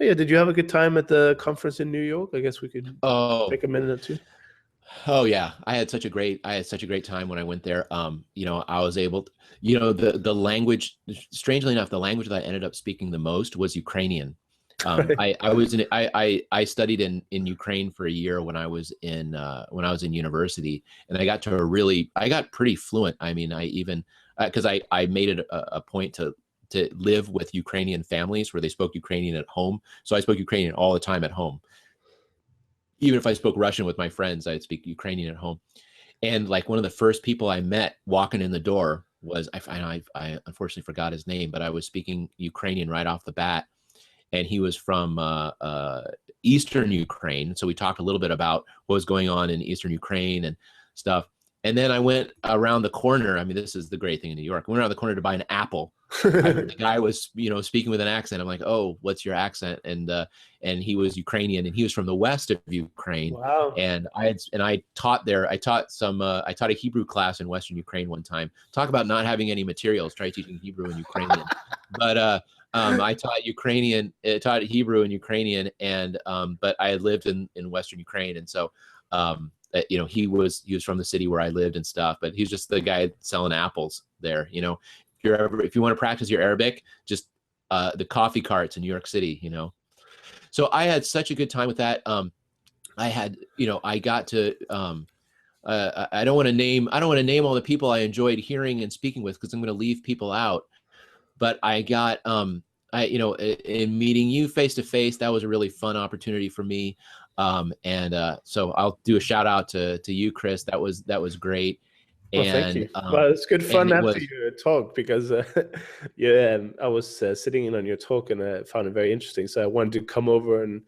Yeah, did you have a good time at the conference in New York? I guess we could Oh, take a minute or two. oh yeah. I had such a great time when I went there. I was able to, the language, strangely enough, the language that I ended up speaking the most was Ukrainian. Right. I studied in Ukraine for a year when I was in university, and I got pretty fluent. I mean, I even because I made it a point to live with Ukrainian families where they spoke Ukrainian at home. So I spoke Ukrainian all the time at home. Even if I spoke Russian with my friends, I'd speak Ukrainian at home. And like one of the first people I met walking in the door was I unfortunately forgot his name, but I was speaking Ukrainian right off the bat, and he was from Eastern Ukraine. So we talked a little bit about what was going on in Eastern Ukraine and stuff. And then I went around the corner. I mean, this is the great thing in New York. I went around the corner to buy an apple. I heard the guy was, speaking with an accent. I'm like, oh, what's your accent? And he was Ukrainian, and he was from the west of Ukraine. Wow. I taught there. I taught a Hebrew class in Western Ukraine one time. Talk about not having any materials. Try teaching Hebrew and Ukrainian, but I taught Hebrew and Ukrainian, and but I had lived in Western Ukraine, and so he was from the city where I lived and stuff. But he's just the guy selling apples there. If you want to practice your Arabic, just the coffee carts in New York City. So I had such a good time with that. I got to. I don't want to name all the people I enjoyed hearing and speaking with because I'm going to leave people out, but I got in meeting you face to face, that was a really fun opportunity for me. So I'll do a shout out to you, Chris. That was great. Well, thank And you. Well, it's good and fun it after was your talk because yeah, I was sitting in on your talk and I found it very interesting. So I wanted to come over and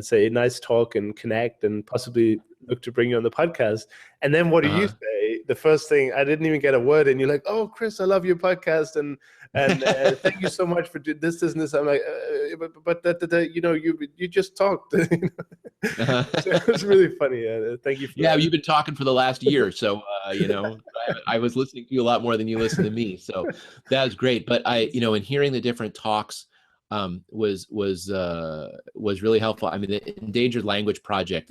say nice talk and connect and possibly look to bring you on the podcast. And then what do you uh-huh. say? The first thing, I didn't even get a word, and you're like, "Oh, Chris, I love your podcast, and thank you so much for this, and this." I'm like, you just talked. So it was really funny. Thank you for Yeah, that. you've been talking for the last year, so I was listening to you a lot more than you listen to me. So that was great. But in hearing the different talks was really helpful. I mean, the Endangered Language Project.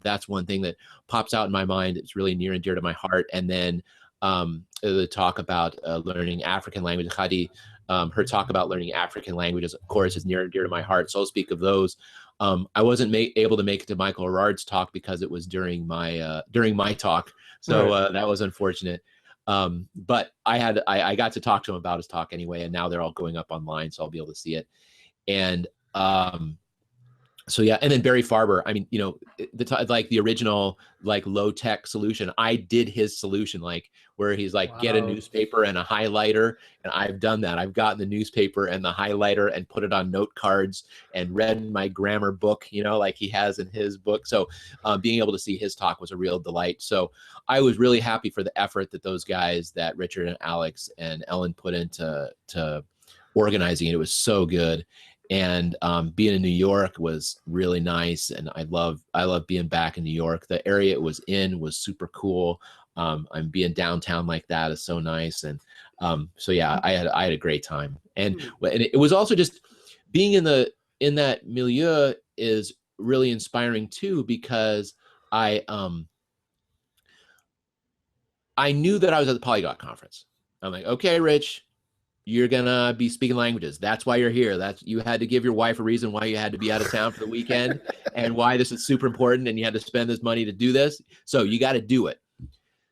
That's one thing that pops out in my mind. It's really near and dear to my heart. And then the talk about learning African language, Khadi. Her talk about learning African languages, of course, is near and dear to my heart. So I'll speak of those. I wasn't able to make it to Michael Arard's talk because it was during my talk, so Right. that was unfortunate. But I got to talk to him about his talk anyway, and now they're all going up online, so I'll be able to see it. And so yeah, and then Barry Farber. I mean, like the original like low tech solution. I did his solution, like where he's like, get a Wow. newspaper and a highlighter, and I've done that. I've gotten the newspaper and the highlighter and put it on note cards and read my grammar book, like he has in his book. So being able to see his talk was a real delight. So I was really happy for the effort that those guys, that Richard and Alex and Ellen put into organizing it. It was so good. And being in New York was really nice, and I love being back in New York. The area it was in was super cool. I'm being downtown like that is so nice, and so yeah, I had a great time. And it was also just being in that milieu is really inspiring too, because I knew that I was at the Polyglot Conference. I'm like, okay, Rich, you're gonna be speaking languages. That's why you're here. You had to give your wife a reason why you had to be out of town for the weekend and why this is super important, and you had to spend this money to do this. So you got to do it.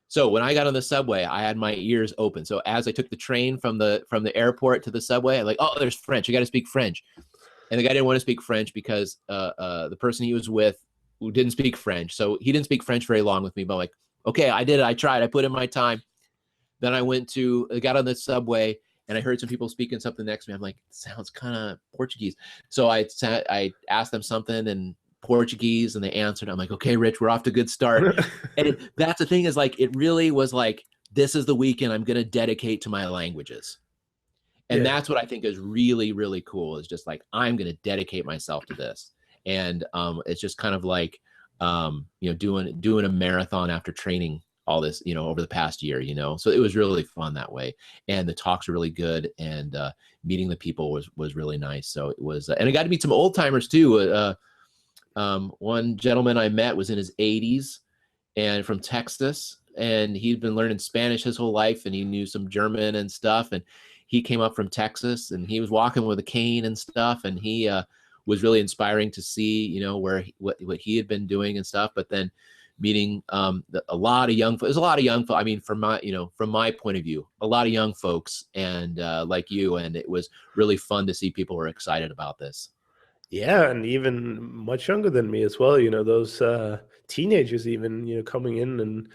So when I got on the subway, I had my ears open. So as I took the train from the airport to the subway, I'm like, oh, there's French. You got to speak French. And the guy didn't want to speak French because the person he was with who didn't speak French. So he didn't speak French very long with me. But I'm like, okay, I did it. I tried. I put in my time. Then I got on the subway, and I heard some people speaking something next to me. I'm like, it sounds kind of Portuguese. So I asked them something in Portuguese, and they answered. I'm like, okay, Rich, we're off to a good start. And that's the thing, is like, it really was like, this is the weekend I'm going to dedicate to my languages. And Yeah. that's what I think is really, really cool, is just like, I'm going to dedicate myself to this. And it's just kind of like, doing a marathon after training all this, over the past year, so it was really fun that way. And the talks were really good, and meeting the people was really nice. So it was, and I got to meet some old timers too. One gentleman I met was in his 80s and from Texas, and he'd been learning Spanish his whole life, and he knew some German and stuff. And he came up from Texas, and he was walking with a cane and stuff, and he was really inspiring to see, what he had been doing and stuff. But then meeting a lot of young folks. There's a lot of young folks. I mean, from my point of view, a lot of young folks, and like you, and it was really fun to see people were excited about this. Yeah, and even much younger than me as well. Those teenagers even coming in and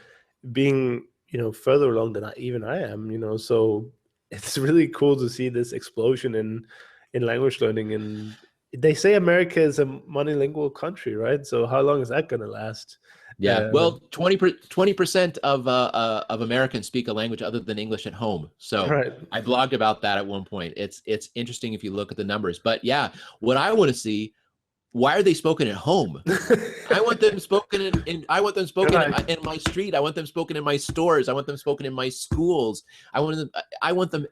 being further along than I am. So it's really cool to see this explosion in language learning. And they say America is a monolingual country, right? So how long is that going to last? Yeah, well, 20% of Americans speak a language other than English at home. So right. I blogged about that at one point. It's interesting if you look at the numbers. But yeah, what I want to see, why are they spoken at home? I want them spoken I want them spoken right. in my street. I want them spoken in my stores. I want them spoken in my schools. I want them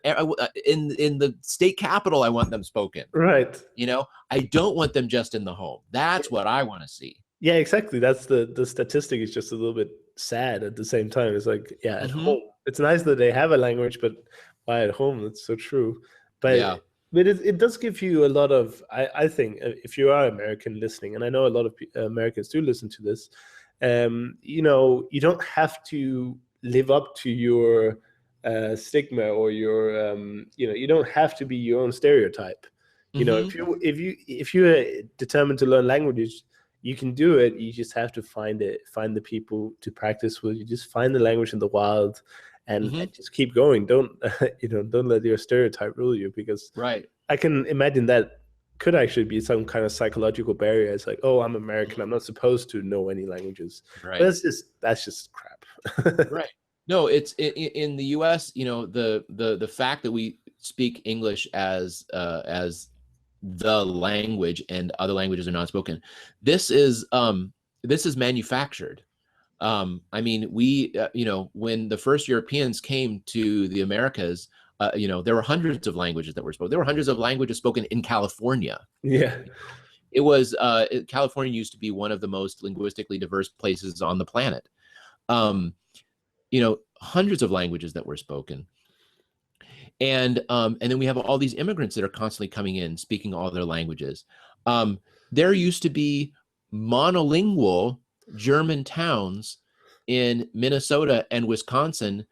in the state capitol. I want them spoken. Right. I don't want them just in the home. That's what I want to see. Yeah, exactly. That's the statistic is just a little bit sad at the same time. It's like, yeah, at home. It's nice that they have a language, but why at home? That's so true. But yeah. But it does give you a lot of, I think, if you are American listening, and I know a lot of Americans do listen to this, you don't have to live up to your stigma or your, you don't have to be your own stereotype. If you're determined to learn languages, you can do it. You just have to find the people to practice with. You just find the language in the wild, and just keep going. Don't don't let your stereotype rule you, because I can imagine that could actually be some kind of psychological barrier. It's like, oh, I'm American, I'm not supposed to know any languages. Right. But that's just crap. Right. No, it's in the U.S. The fact that we speak English as the language and other languages are not spoken. This is manufactured. I mean, we, when the first Europeans came to the Americas, there were hundreds of languages that were spoken. There were hundreds of languages spoken in California. Yeah. It was, California used to be one of the most linguistically diverse places on the planet. Hundreds of languages that were spoken. And then we have all these immigrants that are constantly coming in, speaking all their languages. There used to be monolingual German towns in Minnesota and Wisconsin.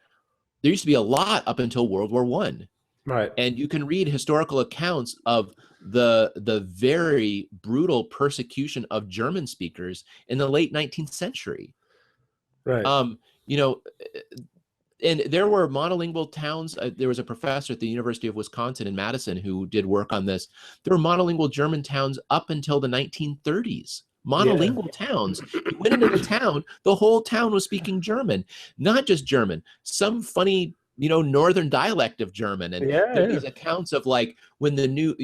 There used to be a lot up until World War I. Right. And you can read historical accounts of the very brutal persecution of German speakers in the late 19th century. Right. And there were monolingual towns. There was a professor at the University of Wisconsin in Madison who did work on this. There were monolingual German towns up until the 1930s. Monolingual towns. You went into the town, the whole town was speaking German, not just German, some funny, northern dialect of German. And there are these accounts of like when the new,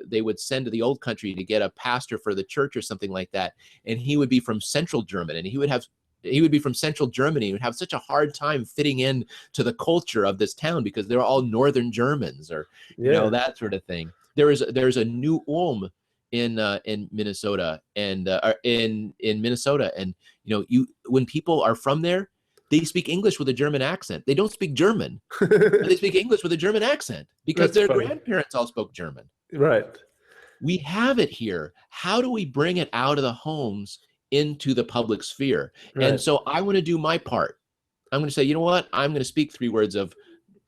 they would send to the old country to get a pastor for the church or something like that. And he would be from central German, and he would be from central Germany and would have such a hard time fitting in to the culture of this town because they're all northern Germans or, that sort of thing. There's a New Ulm in Minnesota and in Minnesota. And, when people are from there, they speak English with a German accent. They don't speak German, but they speak English with a German accent because their grandparents all spoke German. Right. We have it here. How do we bring it out of the homes into the public sphere? Right. And so I want to do my part. I'm going to say, you know what? I'm going to speak 3 words of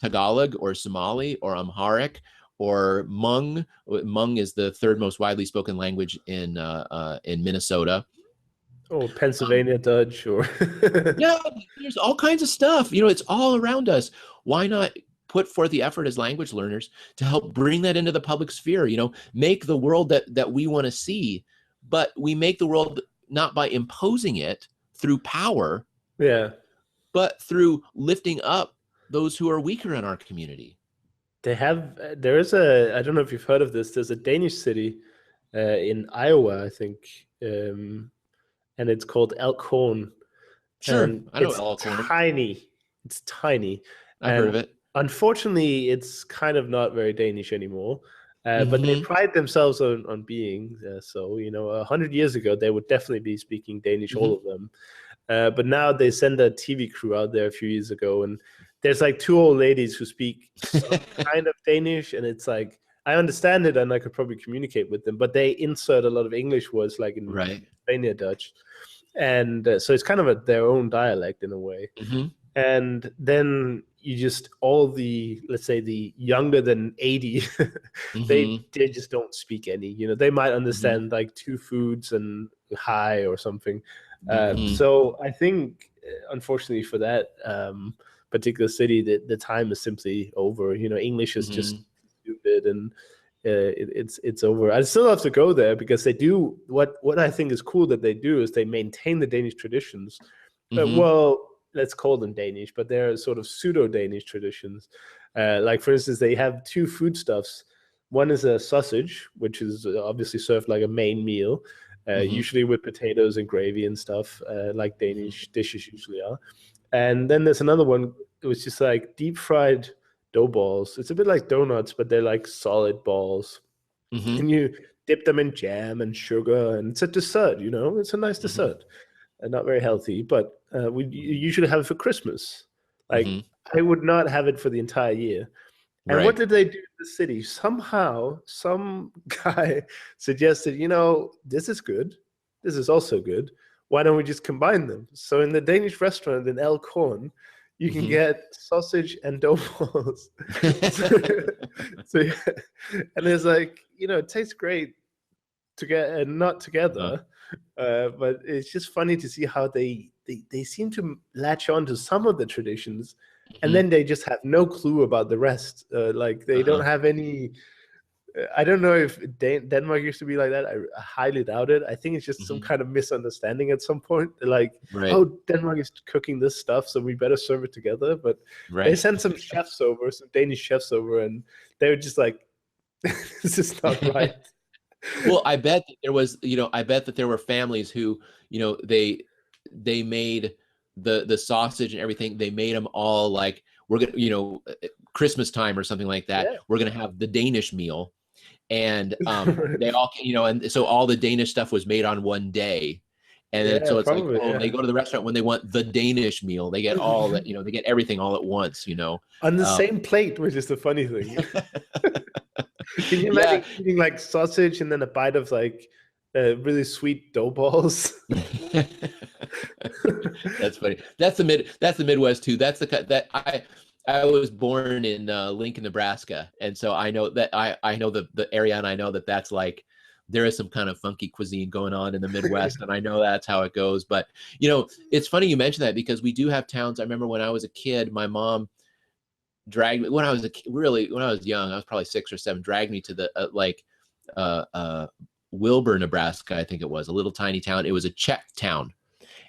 Tagalog or Somali or Amharic or Hmong. Hmong is the 3rd most widely spoken language in Minnesota. Oh, Pennsylvania Dutch or yeah, there's all kinds of stuff. It's all around us. Why not put forth the effort as language learners to help bring that into the public sphere? Make the world that we want to see, but we make the world not by imposing it through power, but through lifting up those who are weaker in our community. I don't know if you've heard of this, there's a Danish city in Iowa, I think, and it's called Cajon. Sure. and I know it's Alcorn. tiny. It's tiny, I've heard of and it. unfortunately, it's kind of not very Danish anymore. But they Mm-hmm. pride themselves on being so. 100 years ago, they would definitely be speaking Danish, all Mm-hmm. of them. But now they send a TV crew out there a few years ago, and there's like two old ladies who speak some kind of Danish, and it's like I understand it and I could probably communicate with them, but they insert a lot of English words like in Right. Pennsylvania Dutch, and so it's kind of their own dialect in a way. Mm-hmm. And then you just all the, let's say, the younger than 80, Mm-hmm. they just don't speak any. They might Mm-hmm. understand like two foods and hi or something. Mm-hmm. So I think, unfortunately for that particular city, the time is simply over. English is just Mm-hmm. stupid, and it's over. I still have to go there because they do what I think is cool that they do is they maintain the Danish traditions. Mm-hmm. Well, let's call them Danish, but they're sort of pseudo-Danish traditions. Like, for instance, they have two foodstuffs. One is a sausage, which is obviously served like a main meal, Mm-hmm. usually with potatoes and gravy and stuff, like Mm-hmm. Danish dishes usually are. And then there's another one, which is like deep fried dough balls. It's a bit like donuts, but they're like solid balls. Mm-hmm. And you dip them in jam and sugar, and it's a dessert, It's a nice Mm-hmm. dessert. Not very healthy, but we usually have it for Christmas. Like, Mm-hmm. I would not have it for the entire year. And what Right. did they do in the city? Somehow, some guy suggested, this is good. This is also good. Why don't we just combine them? So in the Danish restaurant in Elkhorn, you can Mm-hmm. get sausage and dough balls. so, yeah. And it's like, it tastes great together and not Uh, together. But it's just funny to see how they seem to latch on to some of the traditions, and mm-hmm. then they just have no clue about the rest. Like, they don't Uh-huh. have any. I don't know if Denmark used to be like that. I highly doubt it. I think it's just some Mm-hmm. kind of misunderstanding at some point. They're like, Right. oh, Denmark is cooking this stuff, so we better serve it together. But they Right. sent some chefs over, some Danish chefs over, and they were just like, this is not right. Well, I bet that there was, I bet that there were families who, they made the sausage and everything. They made them all like, we're gonna, Christmas time or something like that. Yeah. We're gonna have the Danish meal, and Right. they all, and so all the Danish stuff was made on one day. And then Yeah, so it's like, probably. oh, they Yeah. go to the restaurant when they want the Danish meal. They get all that, they get everything all at once. On the Um, same plate, which is the funny thing. Can you yeah. imagine eating like sausage and then a bite of like really sweet dough balls? That's funny. That's the Midwest too. That's that I was born in Lincoln, Nebraska, and so I know that I know the area, and I know that that's like there is some kind of funky cuisine going on in the Midwest, and I know that's how it goes. But it's funny you mention that because we do have towns. I remember when I was a kid, my mom dragged me when I was when I was young. I was probably 6 or 7. Dragged me to the uh, uh, Wilbur, Nebraska. I think it was a little tiny town. It was a Czech town.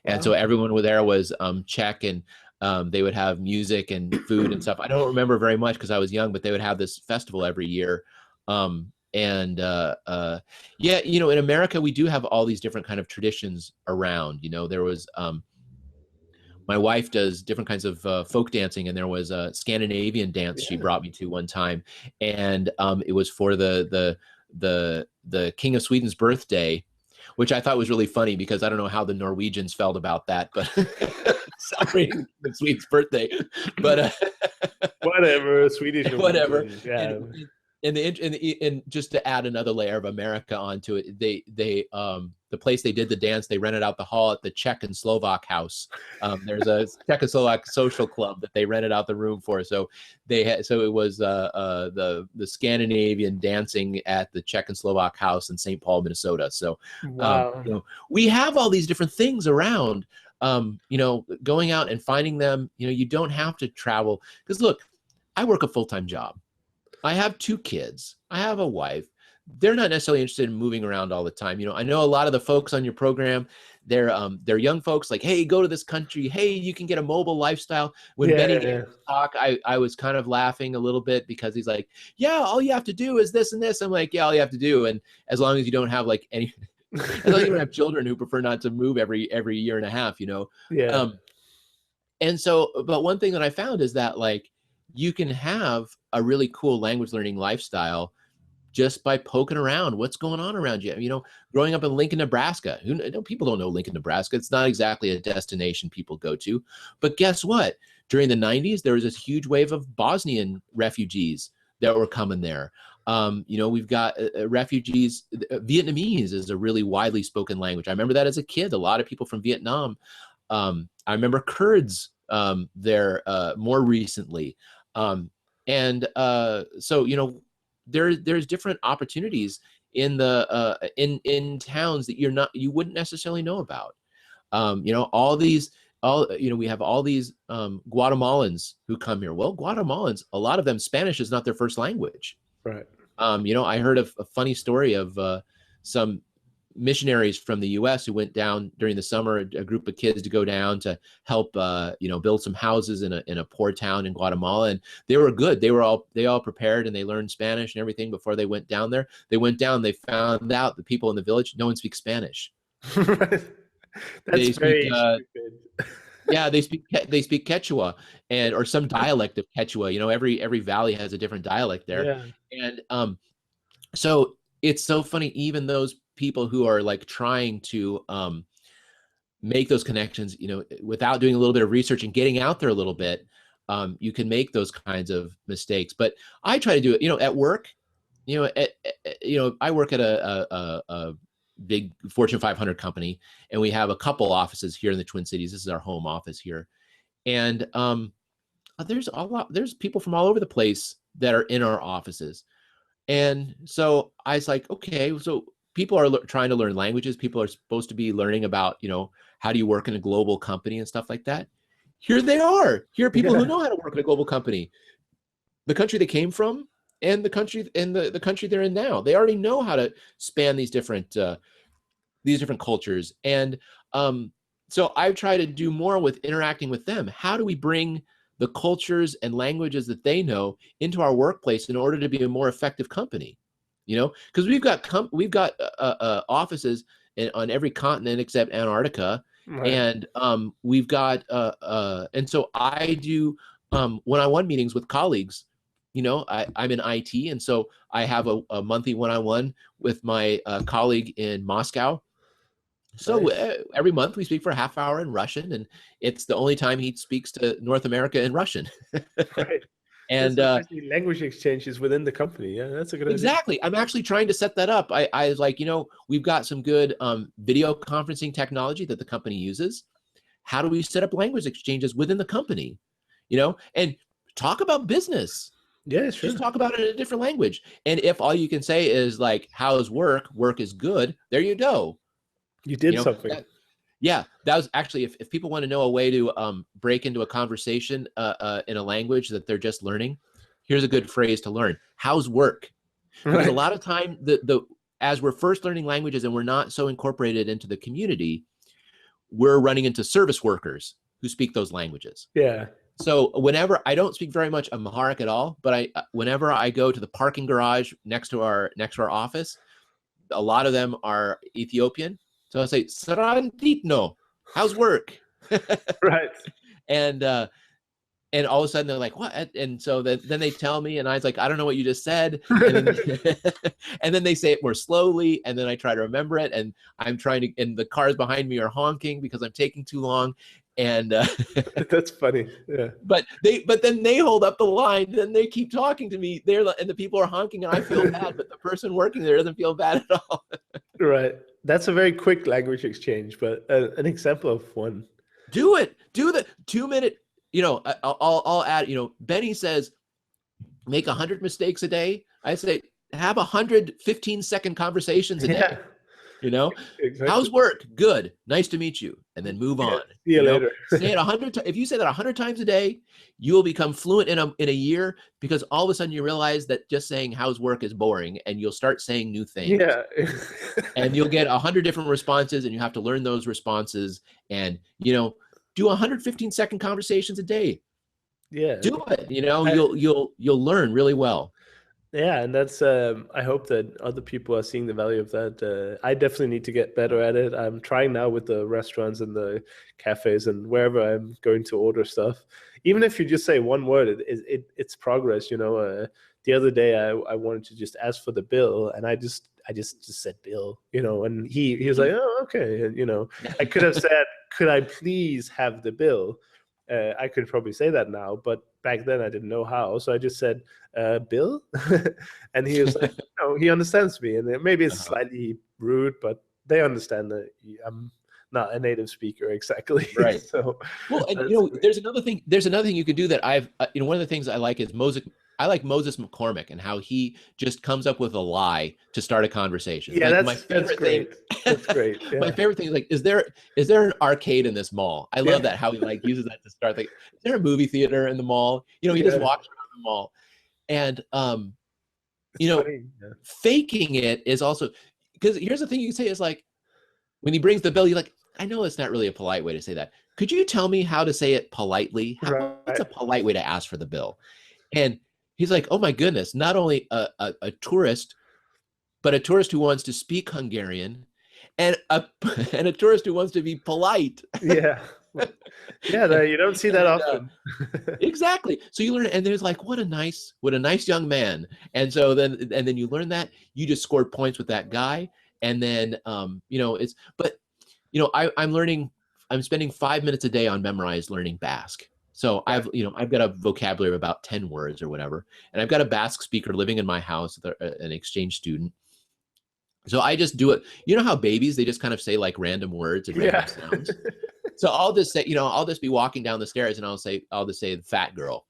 And so Wow. everyone there was Czech, and they would have music and food and stuff. I don't remember very much because I was young, but they would have this festival every year. And yeah, in America, we do have all these different kind of traditions around. There was my wife does different kinds of folk dancing, and there was a Scandinavian dance she Yeah. brought me to one time, and it was for the King of Sweden's birthday, which I thought was really funny because I don't know how the Norwegians felt about that, but celebrating the Sweden's birthday, but Whatever, Swedish, whatever. Norwegian. Yeah. And just to add another layer of America onto it, they the place they did the dance, they rented out the hall at the Czech and Slovak house. There's a Czech and Slovak social club that they rented out the room for. So it was the Scandinavian dancing at the Czech and Slovak house in St. Paul, Minnesota. So Wow. we have all these different things around. Going out and finding them. You don't have to travel because look, I work a full-time job. I have 2 kids. I have a wife. They're not necessarily interested in moving around all the time. I know a lot of the folks on your program, they're young folks like, hey, go to this country. Hey, you can get a mobile lifestyle. When Benny gave Yeah. this talk, I was kind of laughing a little bit because he's like, yeah, all you have to do is this and this. I'm like, yeah, all you have to do. And as long as you don't have like I don't even have children who prefer not to move every year and a half, you know? Yeah. And so, but one thing that I found is that like you can have a really cool language learning lifestyle just by poking around what's going on around you. You know, growing up in Lincoln, Nebraska, people don't know Lincoln, Nebraska. It's not exactly a destination people go to. But guess what? During the 90s, there was this huge wave of Bosnian refugees that were coming there. You know, we've got refugees. Vietnamese is a really widely spoken language. I remember that as a kid. A lot of people from Vietnam. I remember Kurds there more recently. So, you know, there's different opportunities in the in towns that you wouldn't necessarily know about. You know, you know, we have all these Guatemalans who come here. Well, Guatemalans, a lot of them, Spanish is not their first language. Right. You know, I heard a funny story of some missionaries from the U.S. who went down during the summer, a group of kids to go down to help, you know, build some houses in a poor town in Guatemala. And they were good. They all prepared and they learned Spanish and everything before they went down there. They went down, they found out the people in the village, no one speaks Spanish. Right. That's very stupid. Yeah, they speak Quechua or some dialect of Quechua. You know, every valley has a different dialect there. Yeah. And so it's so funny, even those people who are like trying to make those connections, you know, without doing a little bit of research and getting out there a little bit, you can make those kinds of mistakes. But I try to do it, you know, at work. You know, I work at a big Fortune 500 company, and we have a couple offices here in the Twin Cities. This is our home office here, and there's people from all over the place that are in our offices. And so I was like, okay, so people are trying to learn languages. People are supposed to be learning about, you know, how do you work in a global company and stuff like that. Here they are. Here are people who know how to work in a global company, the country they came from, and the country the country they're in now. They already know how to span these different cultures. And so I try to do more with interacting with them. How do we bring the cultures and languages that they know into our workplace in order to be a more effective company? You know, because we've got offices on every continent except Antarctica. Right. And we've got and so I do one-on-one meetings with colleagues. You know, I'm in IT, and so I have a monthly one-on-one with my colleague in Moscow. So nice. Every month we speak for a half hour in Russian, and it's the only time he speaks to North America in Russian. Right. And language exchanges within the company. Yeah, that's a good idea. Exactly. I'm actually trying to set that up. I was like, you know, we've got some good video conferencing technology that the company uses. How do we set up language exchanges within the company? You know, and talk about business. Yeah, sure. Just talk about it in a different language. And if all you can say is like, how's work? Work is good. There you go. You did something. Yeah, that was actually, if people want to know a way to break into a conversation in a language that they're just learning, here's a good phrase to learn. How's work? Because right. A lot of time, as we're first learning languages and we're not so incorporated into the community, we're running into service workers who speak those languages. Yeah. So whenever, I don't speak very much Amharic at all, but whenever I go to the parking garage next to our office, a lot of them are Ethiopian. So I say, Sarantitno, how's work? Right. And all of a sudden they're like, what? And so then they tell me, and I was like, I don't know what you just said. And then, and then they say it more slowly, and then I try to remember it, and I'm trying to, and the cars behind me are honking because I'm taking too long. And that's funny. Yeah. But then they hold up the line, then they keep talking to me there, and the people are honking, and I feel bad, but the person working there doesn't feel bad at all. Right. That's a very quick language exchange, but an example of one. Do it. Do the 2-minute. You know, I'll add. You know, Benny says, make 100 mistakes a day. I say, have 100 15-second conversations a day. Yeah. You know, exactly. How's work? Good. Nice to meet you. And then move on. See you later. Say it 100 times. If you say that 100 times a day, you will become fluent in a year, because all of a sudden you realize that just saying how's work is boring, and you'll start saying new things. Yeah. And you'll get 100 different responses, and you have to learn those responses, and, you know, do 115-second conversations a day. Yeah. Do it. You know, you'll learn really well. Yeah, and that's I hope that other people are seeing the value of that. I definitely need to get better at it. I'm trying now with the restaurants and the cafes and wherever I'm going to order stuff. Even if you just say one word, it's progress, you know. The other day I wanted to just ask for the bill, and I just said bill, you know, and he was like, "Oh, okay." And, you know, I could have said, "Could I please have the bill?" I could probably say that now, but back then I didn't know how. So I just said, Bill? And he was like, no, he understands me. And maybe it's Uh-huh. slightly rude, but they understand that I'm not a native speaker exactly. Right. So Well, and that's great. there's another thing. There's another thing you could do that one of the things I like is Moses. I like Moses McCormick and how he just comes up with a lie to start a conversation. Yeah, Like my that's favorite thing, great. That's great. my Yeah. favorite thing is like, is there an arcade in this mall? I love Yeah. that how he like uses that to start. Like, is there a movie theater in the mall? He just Yeah. walks around the mall, and It's you know, funny. Yeah. faking it is also because here's the thing you can say is like when he brings the bill, you're like, I know it's not really a polite way to say that. Could you tell me how to say it politely? What's Right. a polite way to ask for the bill? And he's like, oh my goodness, not only a tourist, but a tourist who wants to speak Hungarian and a, and a tourist who wants to be polite. Yeah. Yeah, and, you don't see that and often. exactly. So you learn, and there's like, what a nice young man. And so then you learn that you just scored points with that guy. And then, but I'm spending 5 minutes a day on memorized learning Basque. So Right. I've got a vocabulary of about 10 words or whatever. And I've got a Basque speaker living in my house, an exchange student. So I just do it. You know how babies, they just kind of say like random words and random Yeah. sounds. So I'll just say, I'll just be walking down the stairs and I'll just say fat girl,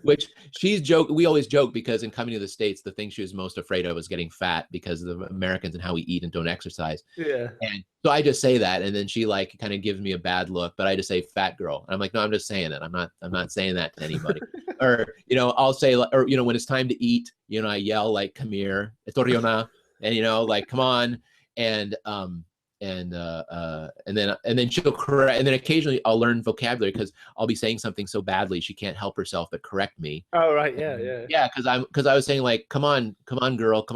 which we always joke because in coming to the States, the thing she was most afraid of was getting fat because of the Americans and how we eat and don't exercise. Yeah. And so I just say that, and then she like kind of gives me a bad look, but I just say fat girl. And I'm like, no, I'm just saying it. I'm not saying that to anybody. Or, I'll say, or, when it's time to eat, I yell like, come here, etoriona, and, like, come on. And, and then she'll correct, and then occasionally I'll learn vocabulary because I'll be saying something so badly she can't help herself but correct me. Oh, right. Yeah. And Yeah. yeah, because I was saying like, come on girl,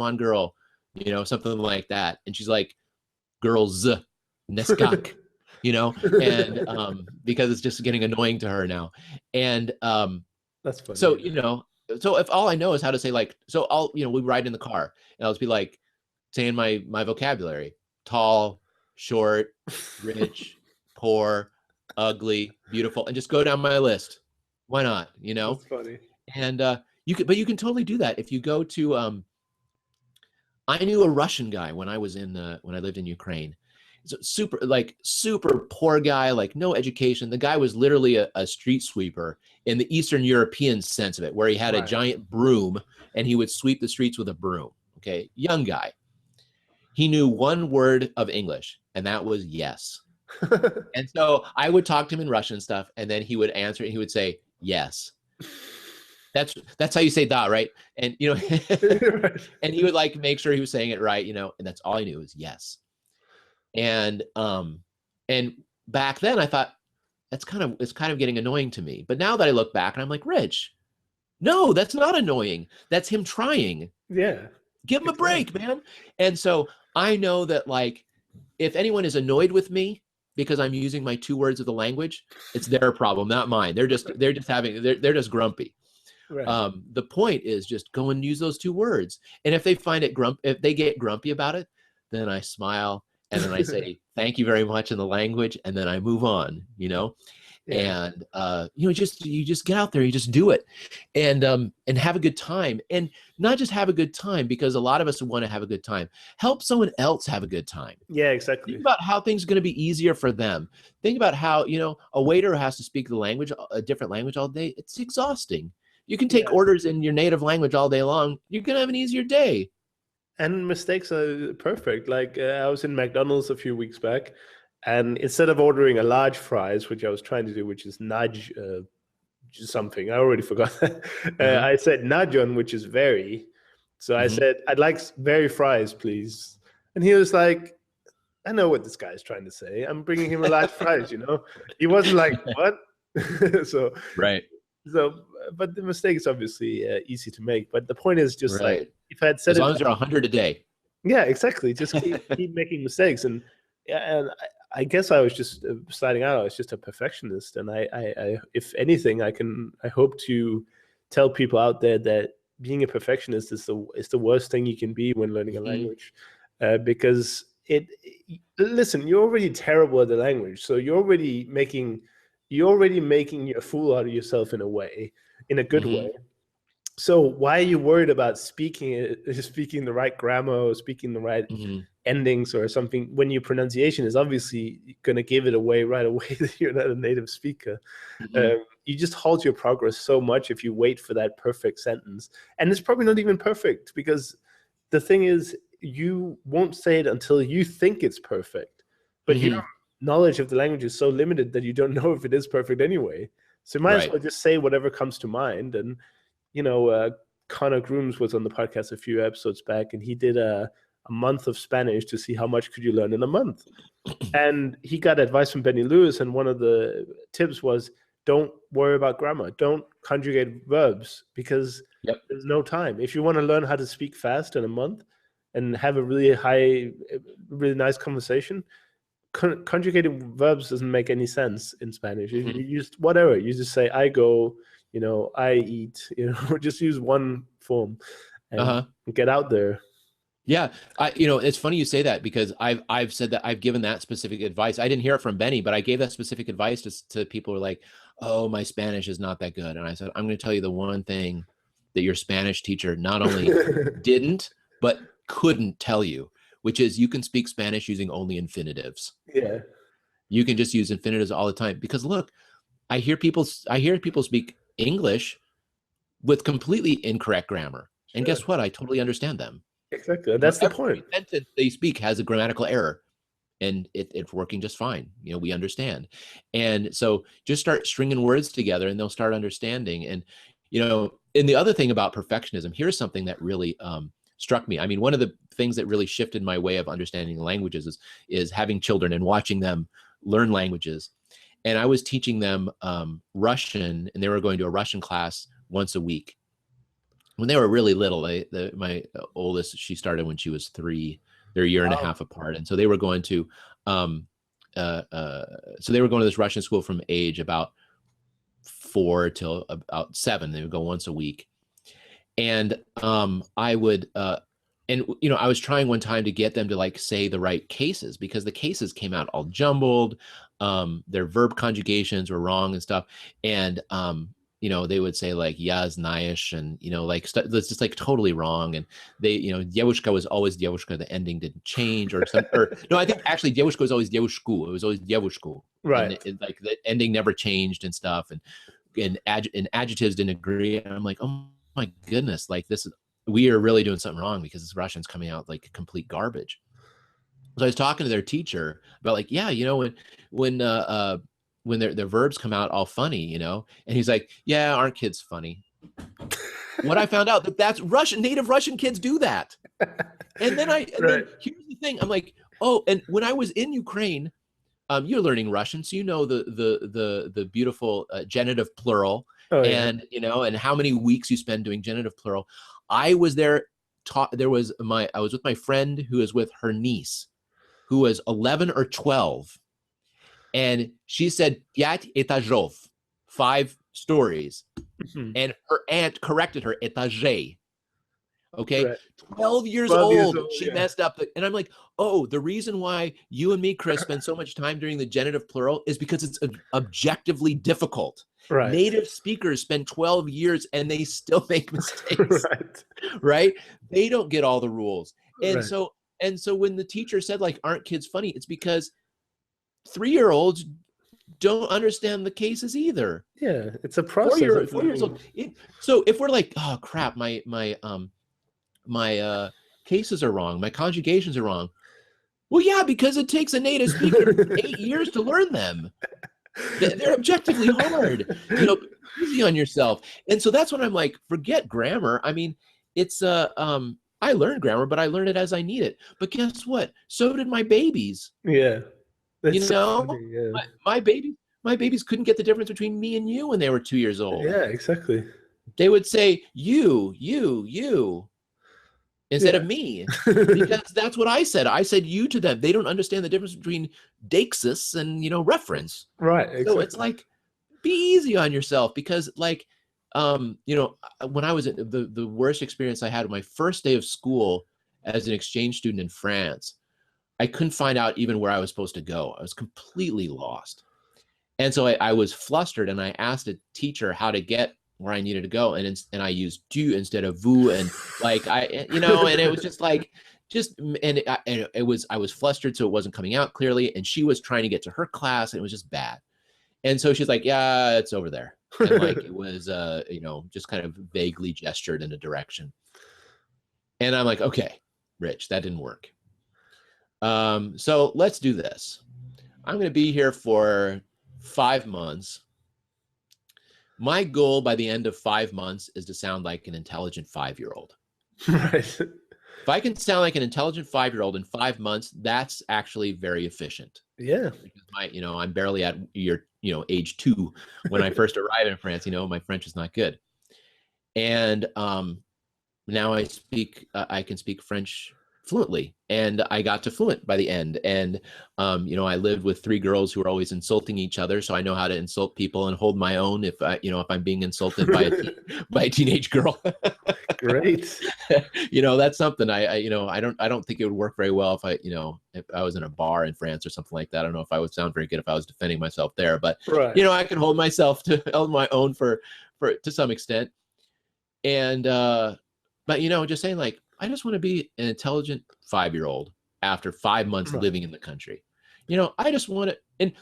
something like that, and she's like, girls, neskak, and because it's just getting annoying to her now, and That's funny. so Yeah. so if all I know is how to say like, so I'll we ride in the car and I'll just be like saying my vocabulary: tall, short, rich, poor, ugly, beautiful, and just go down my list. Why not? That's funny. And you can totally do that if you go to. I knew a Russian guy when I lived in Ukraine. He's a super poor guy, like no education. The guy was literally a street sweeper in the Eastern European sense of it, where he had a Right. giant broom and he would sweep the streets with a broom. Okay, young guy. He knew one word of English, and that was yes. And so I would talk to him in Russian stuff, and then he would answer, and he would say yes. That's how you say da, right? And Right. and he would like make sure he was saying it right, and that's all I knew was yes. And back then I thought it's kind of getting annoying to me. But now that I look back and I'm like, Rich, no, that's not annoying. That's him trying. Yeah. Give him a break, Exactly. man. And so I know that like if anyone is annoyed with me because I'm using my 2 words of the language, it's their problem, not mine. They're just they're just grumpy. Right. The point is just go and use those 2 words. And if they if they get grumpy about it, then I smile and then I say, thank you very much in the language. And then I move on, Yeah. and, you just get out there, you just do it and have a good time, and not just have a good time because a lot of us want to have a good time. Help someone else have a good time. Yeah. Think Exactly. about how things are going to be easier for them. Think about how, a waiter has to speak a different language all day. It's exhausting. You can take Yeah. orders in your native language all day long. You're going to have an easier day. And mistakes are perfect. Like I was in McDonald's a few weeks back, and instead of ordering a large fries, which I was trying to do, which is nudge something, I already forgot. Uh-huh. I said najon, which is very. So I Mm-hmm. said, I'd like very fries, please. And he was like, I know what this guy is trying to say. I'm bringing him a large fries, He wasn't like, what? so Right. so but the mistake is obviously easy to make. But the point is just like, Right. if I had said As long as you're 100 a day. yeah, exactly. Just keep making mistakes, and I guess I was just starting out. I was just a perfectionist, and I if anything, I hope to tell people out there that being a perfectionist is the worst thing you can be when learning a language, because listen, you're already terrible at the language, so you're already making a fool out of yourself in a way, in a good way. So why are you worried about speaking the right grammar or speaking the right endings or something when your pronunciation is obviously going to give it away right away that you're not a native speaker? You just halt your progress so much if you wait for that perfect sentence. And it's probably not even perfect, because the thing is, you won't say it until you think it's perfect. But your knowledge of the language is so limited that you don't know if it is perfect anyway. So you might as well just say whatever comes to mind. And Connor Grooms was on the podcast a few episodes back, and he did a month of Spanish to see how much could you learn in a month. And he got advice from Benny Lewis, and one of the tips was, don't worry about grammar. Don't conjugate verbs, because there's no time. If you want to learn how to speak fast in a month and have a really nice conversation, conjugating verbs doesn't make any sense in Spanish. You use whatever. You just say, I go, I eat, just use one form and get out there. Yeah. It's funny you say that, because I've said that, I've given that specific advice. I didn't hear it from Benny, but I gave that specific advice to people who are like, oh, my Spanish is not that good. And I said, I'm going to tell you the one thing that your Spanish teacher not only didn't, but couldn't tell you, which is you can speak Spanish using only infinitives. Yeah. You can just use infinitives all the time, because look, I hear people speak English with completely incorrect grammar. And guess what? I totally understand them. Exactly. That's the point. Every sentence they speak has a grammatical error, and it's working just fine. We understand. And so just start stringing words together and they'll start understanding. And, and the other thing about perfectionism, here's something that really struck me. I mean, one of the things that really shifted my way of understanding languages is having children and watching them learn languages. And I was teaching them Russian, and they were going to a Russian class once a week. When they were really little, my oldest, she started when she was 3. They're a year and a half apart, and so they were going to, this Russian school from age about 4 till about 7. They would go once a week, and I would. I was trying one time to get them to say the right cases, because the cases came out all jumbled. Their verb conjugations were wrong and stuff. And, they would say ja znaешь, and, that's just totally wrong. And they, девушка was always девушка. The ending didn't change or no, I think actually девушка was always девушку. It was always девушку. Right. And the ending never changed and stuff. And adjectives didn't agree. And I'm like, oh my goodness, we are really doing something wrong, because this Russian's coming out like complete garbage. So I was talking to their teacher about when their verbs come out all funny, and he's like, yeah, aren't kids funny? What I found out that's native Russian kids do that. And then then here's the thing. I'm like, oh, and when I was in Ukraine, you're learning Russian, so the beautiful genitive plural, and and how many weeks you spend doing genitive plural. I was there. I was with my friend who was with her niece, who was 11 or 12, and she said 5 étages, 5 stories, and her aunt corrected her étage. Okay, right. 12 years old, she messed up. And I'm like, oh, the reason why you and me, Chris, spend so much time during the genitive plural is because it's objectively difficult. Right. Native speakers spend 12 years and they still make mistakes. Right? They don't get all the rules. And so when the teacher said aren't kids funny, it's because 3-year-olds don't understand the cases either. Yeah, it's a process. 4 years old. So if we're like, oh crap, my cases are wrong, my conjugations are wrong. Well, yeah, because it takes a native speaker 8 years to learn them. They're objectively hard. Easy on yourself. And so that's when I'm like, forget grammar. I mean, it's I learned grammar, but I learned it as I need it. But guess what? So did my babies. Yeah. That's so funny, yeah. My baby, My babies couldn't get the difference between me and you when they were 2 years old. Yeah, exactly. They would say you instead of me, because that's what I said. I said you to them. They don't understand the difference between deixis and, reference. Right, exactly. So it's like, be easy on yourself, because like, when I was at the worst experience I had my first day of school as an exchange student in France, I couldn't find out even where I was supposed to go. I was completely lost. And so I was flustered, and I asked a teacher how to get where I needed to go. And I used tu instead of vous. And like, and it was just like, I was flustered. So it wasn't coming out clearly. And she was trying to get to her class, and it was just bad. And so she's like, yeah, it's over there. And like, it was, just kind of vaguely gestured in a direction. And I'm like, okay, Rich, that didn't work. So let's do this. I'm going to be here for 5 months. My goal by the end of 5 months is to sound like an intelligent 5-year-old. Right. If I can sound like an intelligent 5-year-old in 5 months, that's actually very efficient. Yeah. Because I'm barely at age 2 when I first arrived in France. My French is not good. And now I can speak French fluently, and I got to fluent by the end. And I lived with 3 girls who were always insulting each other, so I know how to insult people and hold my own if I'm being insulted by a teenage girl. Great. That's something I don't think it would work very well if I was in a bar in France or something like that. I don't know if I would sound very good if I was defending myself there, but right. I can hold my own for to some extent. And but just saying, like, I just want to be an intelligent 5-year-old after 5 months right. living in the country. I just want to, and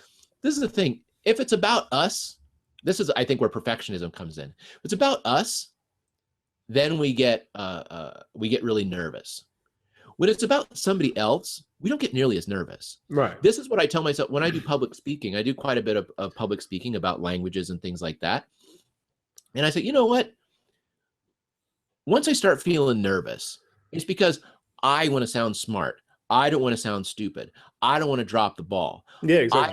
this is the thing, if it's about us, this is, I think, where perfectionism comes in. If it's about us, then we get really nervous. When it's about somebody else, we don't get nearly as nervous. Right. This is what I tell myself when I do public speaking. I do quite a bit of public speaking about languages and things like that. And I say, you know what? Once I start feeling nervous, it's because I want to sound smart. I don't want to sound stupid. I don't want to drop the ball. Yeah, exactly.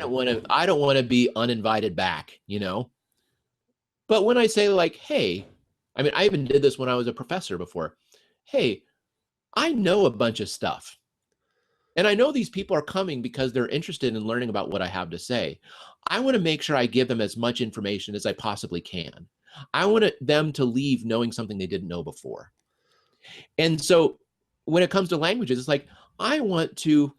I don't want to be uninvited back, But when I say, like, hey, I even did this when I was a professor before. Hey, I know a bunch of stuff. And I know these people are coming because they're interested in learning about what I have to say. I want to make sure I give them as much information as I possibly can. I want them to leave knowing something they didn't know before. And so when it comes to languages, it's like, I want to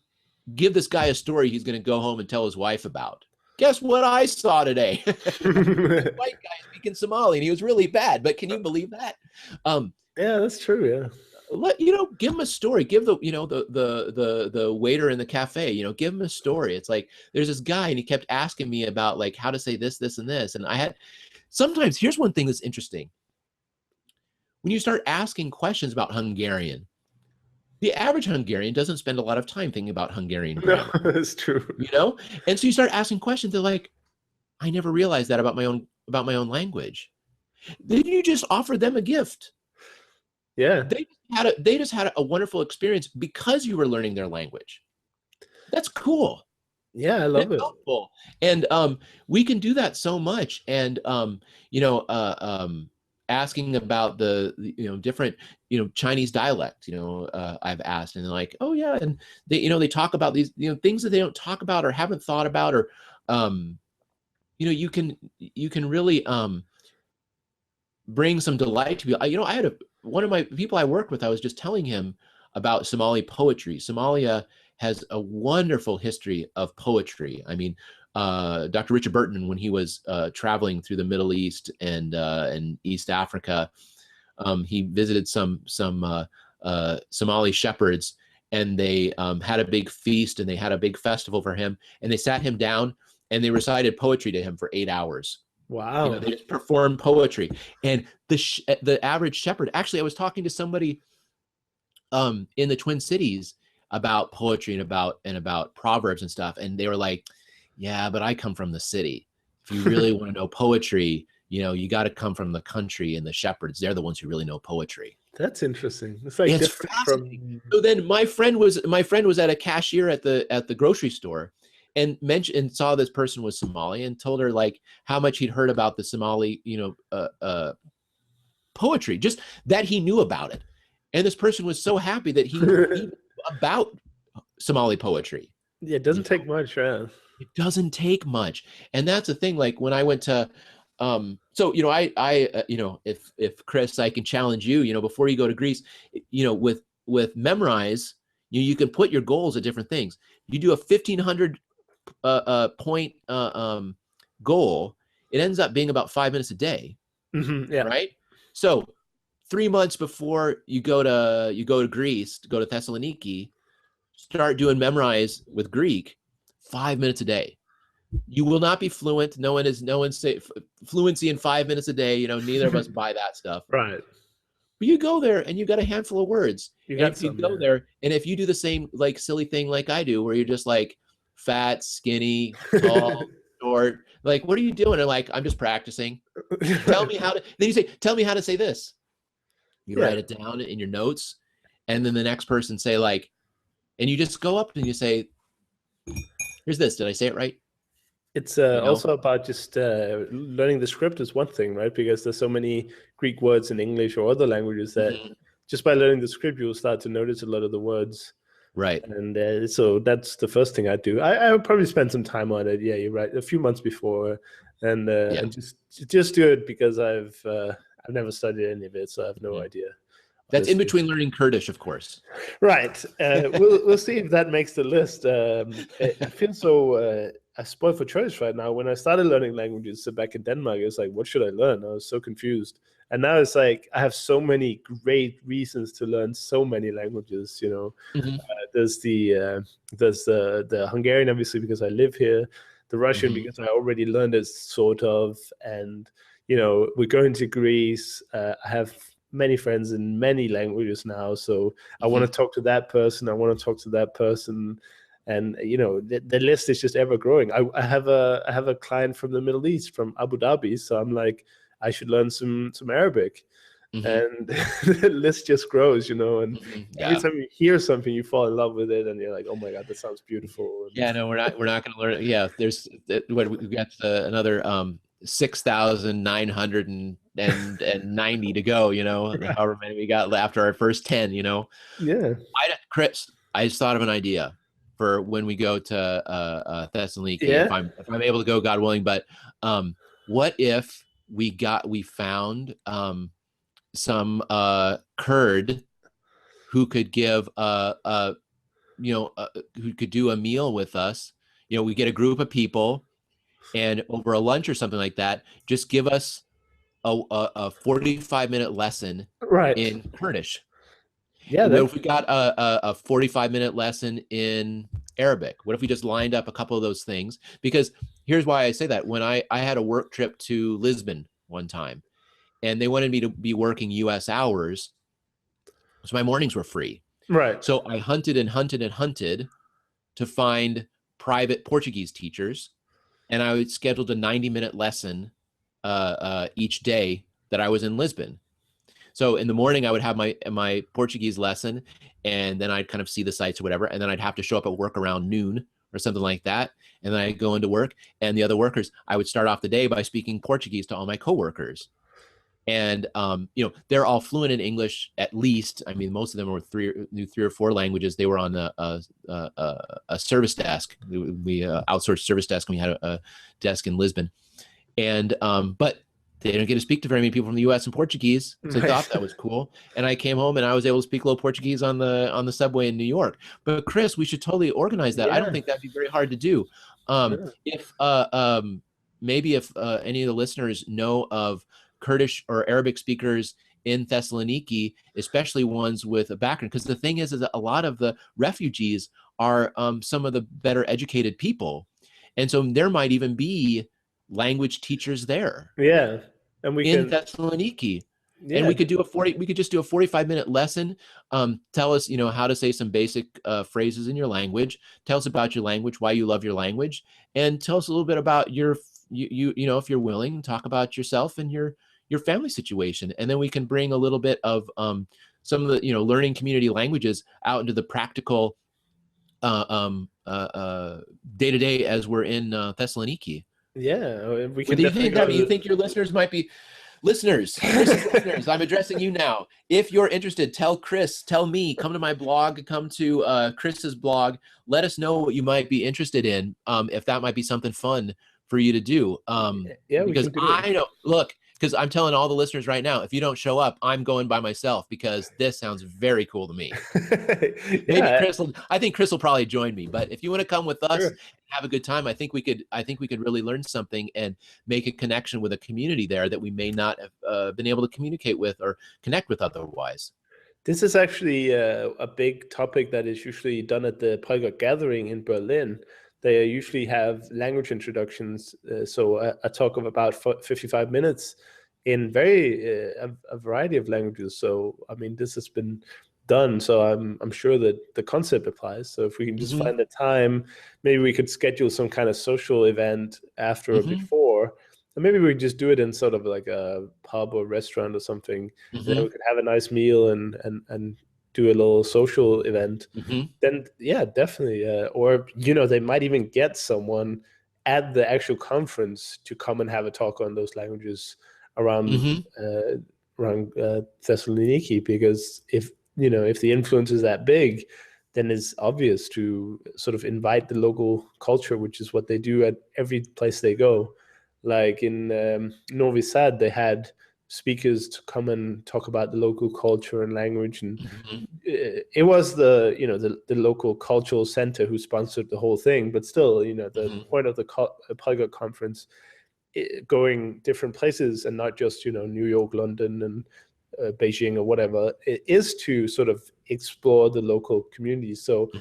give this guy a story he's going to go home and tell his wife about. Guess what I saw today? White guy speaking Somali, and he was really bad. But can you believe that? Yeah, that's true. Yeah. Give him a story. Give the waiter in the cafe, give him a story. It's like, there's this guy, and he kept asking me about, like, how to say this, this, and this. And sometimes, here's one thing that's interesting. When you start asking questions about Hungarian, the average Hungarian doesn't spend a lot of time thinking about Hungarian grammar. No, that's true. And so you start asking questions. They're like, I never realized that about my own language. Then you just offer them a gift. Yeah. They just had a wonderful experience because you were learning their language. That's cool. Yeah, I love it. Helpful. And we can do that so much. And asking about the different Chinese dialect, I've asked, and they're like, oh yeah, and they talk about these things that they don't talk about or haven't thought about, or you can really bring some delight to people. I had one of my people I work with, I was just telling him about Somali poetry. Somalia has a wonderful history of poetry. Dr. Richard Benton, when he was traveling through the Middle East and East Africa, he visited some Somali shepherds, and they had a big feast, and they had a big festival for him, and they sat him down and they recited poetry to him for 8 hours. Wow. They just performed poetry. And the average shepherd, actually, I was talking to somebody in the Twin Cities about poetry and about proverbs and stuff, and they were like, yeah, but I come from the city. If you really want to know poetry, you got to come from the country, and the shepherds, they're the ones who really know poetry. That's interesting. It's like fascinating. So then my friend was at a cashier at the grocery store, and mentioned and saw this person was Somali and told her like how much he'd heard about the Somali, poetry, just that he knew about it. And this person was so happy that he knew about Somali poetry. Yeah, it doesn't take much, right? It doesn't take much. And that's the thing. Like when I went to, if Chris, I can challenge you, before you go to Greece, with Memrise, you can put your goals at different things. You do a 1,500 point goal. It ends up being about 5 minutes a day. Yeah. Right. So 3 months before you go to Greece, go to Thessaloniki, start doing Memrise with Greek, 5 minutes a day. You will not be fluent. No one say fluency in 5 minutes a day. Neither of us buy that stuff. Right. But you go there and you got a handful of words. You go there, and if you do the same like silly thing like I do, where you're just like fat, skinny, tall, short, like what are you doing? And like I'm just practicing. Tell me how to. Then you say, tell me how to say this. You write it down in your notes, and then the next person say like, and you just go up and you say, "Here's this. Did I say it right?" It's also about just learning the script is one thing, right? Because there's so many Greek words in English or other languages that just by learning the script, you'll start to notice a lot of the words. Right. And so that's the first thing I do. I would probably spend some time on it. Yeah, you're right. A few months before, and just do it because I've never studied any of it, so I have no idea. That's in between learning Kurdish, of course. Right. We'll see if that makes the list. I feel so spoiled for choice right now. When I started learning languages back in Denmark, it was like, what should I learn? I was so confused. And now it's like I have so many great reasons to learn so many languages. There's the Hungarian, obviously, because I live here. The Russian, because I already learned it sort of. And we're going to Greece. I have many friends in many languages now, so I want to talk to that person. I want to talk to that person, and the list is just ever growing. I have a client from the Middle East, from Abu Dhabi, so I'm like, I should learn some Arabic, and the list just grows, and every time you hear something, you fall in love with it, and you're like, oh my god, that sounds beautiful. Yeah, no, we're not going to learn. Yeah, there's what we got another 6,990 to go, however many we got after our first 10, Chris, I just thought of an idea for when we go to Thessaloniki, if I'm able to go, God willing. But what if we found some Kurd who could give who could do a meal with us? We get a group of people, and over a lunch or something like that, just give us a 45-minute lesson in Kurdish. Yeah. What if we got a 45-minute lesson in Arabic? What if we just lined up a couple of those things? Because here's why I say that. When I had a work trip to Lisbon one time, and they wanted me to be working US hours, so my mornings were free. Right. So I hunted and hunted and hunted to find private Portuguese teachers, and I would scheduled a 90-minute lesson each day that I was in Lisbon. So in the morning, I would have my Portuguese lesson, and then I'd kind of see the sights or whatever, and then I'd have to show up at work around noon or something like that, and then I'd go into work, and the other workers, I would start off the day by speaking Portuguese to all my coworkers. And they're all fluent in English, at least. I mean, most of them knew three or four languages. They were on a service desk. We outsourced service desk, and we had a desk in Lisbon. And but they didn't get to speak to very many people from the U.S. in Portuguese, so I thought that was cool. And I came home and I was able to speak a little Portuguese on the subway in New York. But Chris, we should totally organize that. I don't think that'd be very hard to do. If maybe if any of the listeners know of Kurdish or Arabic speakers in Thessaloniki, especially ones with a background, because the thing is that a lot of the refugees are some of the better educated people, and so there might even be language teachers there. Yeah, and in Thessaloniki, and we could just do a 45-minute lesson. Tell us, how to say some basic phrases in your language. Tell us about your language, why you love your language, and tell us a little bit about your if you're willing, talk about yourself and your family situation. And then we can bring a little bit of some of the learning community languages out into the practical day to day as we're in Thessaloniki. Yeah, we What can do you definitely think? go I mean, you think your listeners might be listeners, Chris's listeners? I'm addressing you now. If you're interested, tell Chris, tell me, come to my blog, come to Chris's blog. Let us know what you might be interested in. If that might be something fun for you to do. Yeah, we Because can do I it. know, look, because I'm telling all the listeners right now, if you don't show up, I'm going by myself because this sounds very cool to me. Maybe Yeah, Chris will, I think Chris will probably join me, but if you want to come with us sure. and have a good time, I think we could really learn something and make a connection with a community there that we may not have been able to communicate with or connect with otherwise. This is actually a big topic that is usually done at the Polyglot Gathering in Berlin. They usually have language introductions, so a talk of about 55 minutes in a variety of languages. So, I mean, this has been done, so I'm sure that the concept applies. So if we can just find the time, maybe we could schedule some kind of social event after or before, and maybe we just do it in sort of like a pub or restaurant or something. And then we could have a nice meal and do a little social event. Then yeah, definitely. Or they might even get someone at the actual conference to come and have a talk on those languages around Thessaloniki, because if the influence is that big, then it's obvious to sort of invite the local culture, which is what they do at every place they go. Like in Novi Sad, they had speakers to come and talk about the local culture and language, and it was the local cultural center who sponsored the whole thing. But still, the point of the Polyglot Conference, going different places and not just New York, London, and Beijing or whatever, it is to sort of explore the local communities. So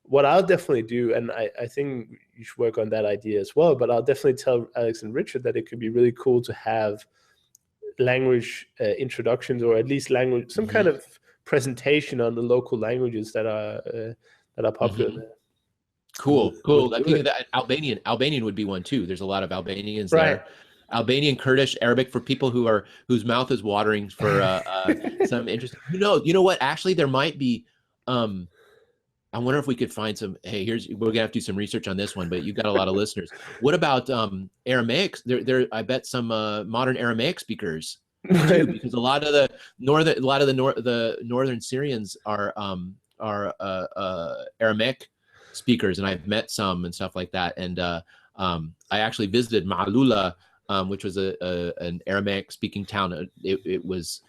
what I'll definitely do, and I think you should work on that idea as well, but I'll definitely tell Alex and Richard that it could be really cool to have language introductions, or at least some kind of presentation on the local languages that are popular there. Cool. We'll That Albanian would be one too. There's a lot of Albanians right. there. Albanian, Kurdish, Arabic, for people whose mouth is watering for some interesting. You know what? Actually, there might be. I wonder if we could find some. Hey, we're gonna have to do some research on this one, but you've got a lot of listeners. What about Aramaic? I bet some modern Aramaic speakers too, because a lot of the northern Syrians are Aramaic speakers, and I've met some and stuff like that. And I actually visited Ma'alula, which was an Aramaic speaking town. It was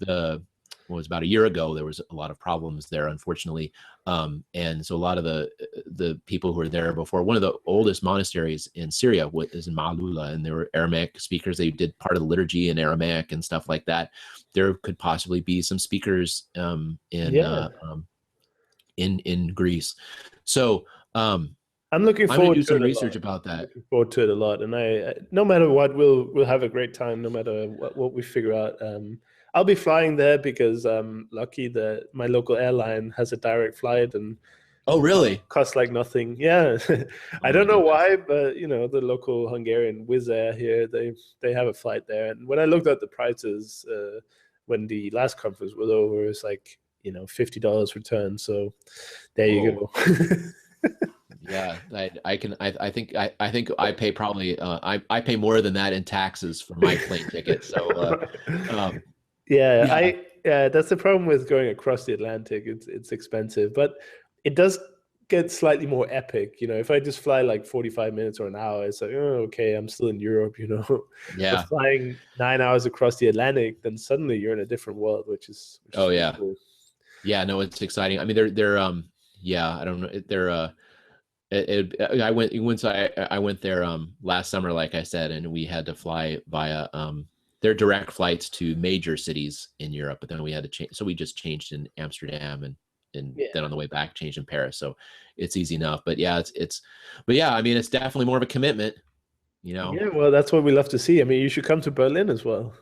about a year ago. There was a lot of problems there, unfortunately, and so a lot of the people who were there before, one of the oldest monasteries in Syria is in Ma'alula, and there were Aramaic speakers. They did part of the liturgy in Aramaic and stuff like that. There could possibly be some speakers in Greece. So I'm looking going to forward do to some it research about that. Looking forward to it a lot, and I no matter what, we'll have a great time, no matter what we figure out. I'll be flying there because I'm lucky that my local airline has a direct flight, and oh, really? Costs like nothing. Yeah, I don't know why, but the local Hungarian Wizz Air here, they have a flight there, and when I looked at the prices when the last conference was over, it's like $50 return. So there you go. Yeah, I think I pay probably I pay more than that in taxes for my plane ticket. So that's the problem with going across the Atlantic. It's expensive, but it does get slightly more epic. If I just fly like 45 minutes or an hour, it's like, oh, okay, I'm still in Europe. Yeah. But flying 9 hours across the Atlantic, then suddenly you're in a different world, which is yeah. cool. Yeah, no, it's exciting. I mean, they're I don't know, they're I went there last summer, like I said, and we had to fly via their direct flights to major cities in Europe, but then we had to change, so we just changed in Amsterdam, and then on the way back changed in Paris. So it's easy enough. But yeah, but yeah, I mean, it's definitely more of a commitment. Yeah, well, that's what we love to see. I mean, you should come to Berlin as well.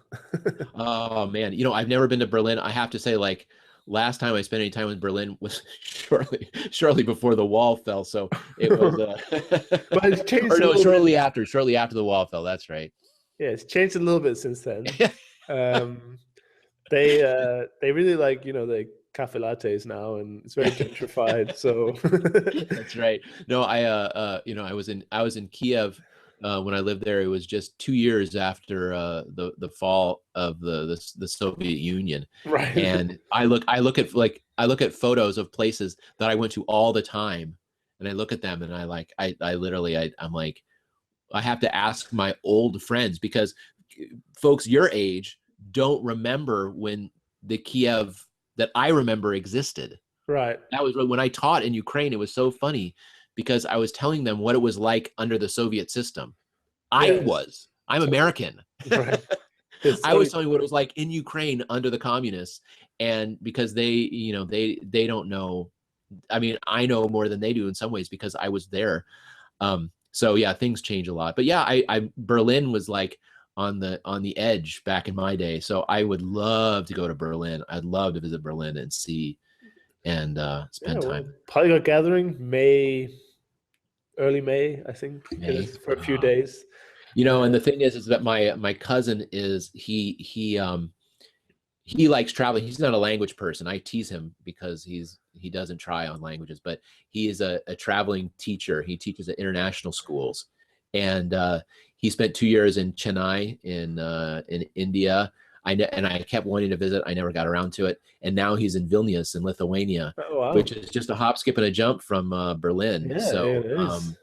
Oh man, I've never been to Berlin. I have to say, like, last time I spent any time in Berlin was shortly before the wall fell. So it was but it's changed shortly after the wall fell. That's right. Yeah, it's changed a little bit since then. They really, like, they cafe lattes now, and it's very gentrified. So That's right. No, you know, I was in Kiev when I lived there. It was just 2 years after the fall of the Soviet Union, right. and I look at photos of places that I went to all the time, and I look at them, and I literally I'm like, I have to ask my old friends, because folks your age don't remember when the Kiev that I remember existed. Right. That was when I taught in Ukraine. It was so funny because I was telling them what it was like under the Soviet system. Yes. I'm So, American. right. It's I was only, telling what it was like in Ukraine under the communists. And because they, you know, they don't know. I mean, I know more than they do in some ways because I was there. So yeah, things change a lot. But yeah, I Berlin was like on the edge back in my day. So I would love to go to Berlin. I'd love to visit Berlin and see and yeah. spend Well, time. Polyglot Gathering, early May, I think it May. is, for a few days. You know, and Uh, the thing is that my cousin is he likes traveling. He's not a language person. I tease him because he doesn't try on languages, but he is a traveling teacher. He teaches at international schools, and he spent 2 years in Chennai in India. And I kept wanting to visit. I never got around to it. And now he's in Vilnius in Lithuania, oh wow. which is just a hop, skip, and a jump from Berlin. Yeah, So, it is.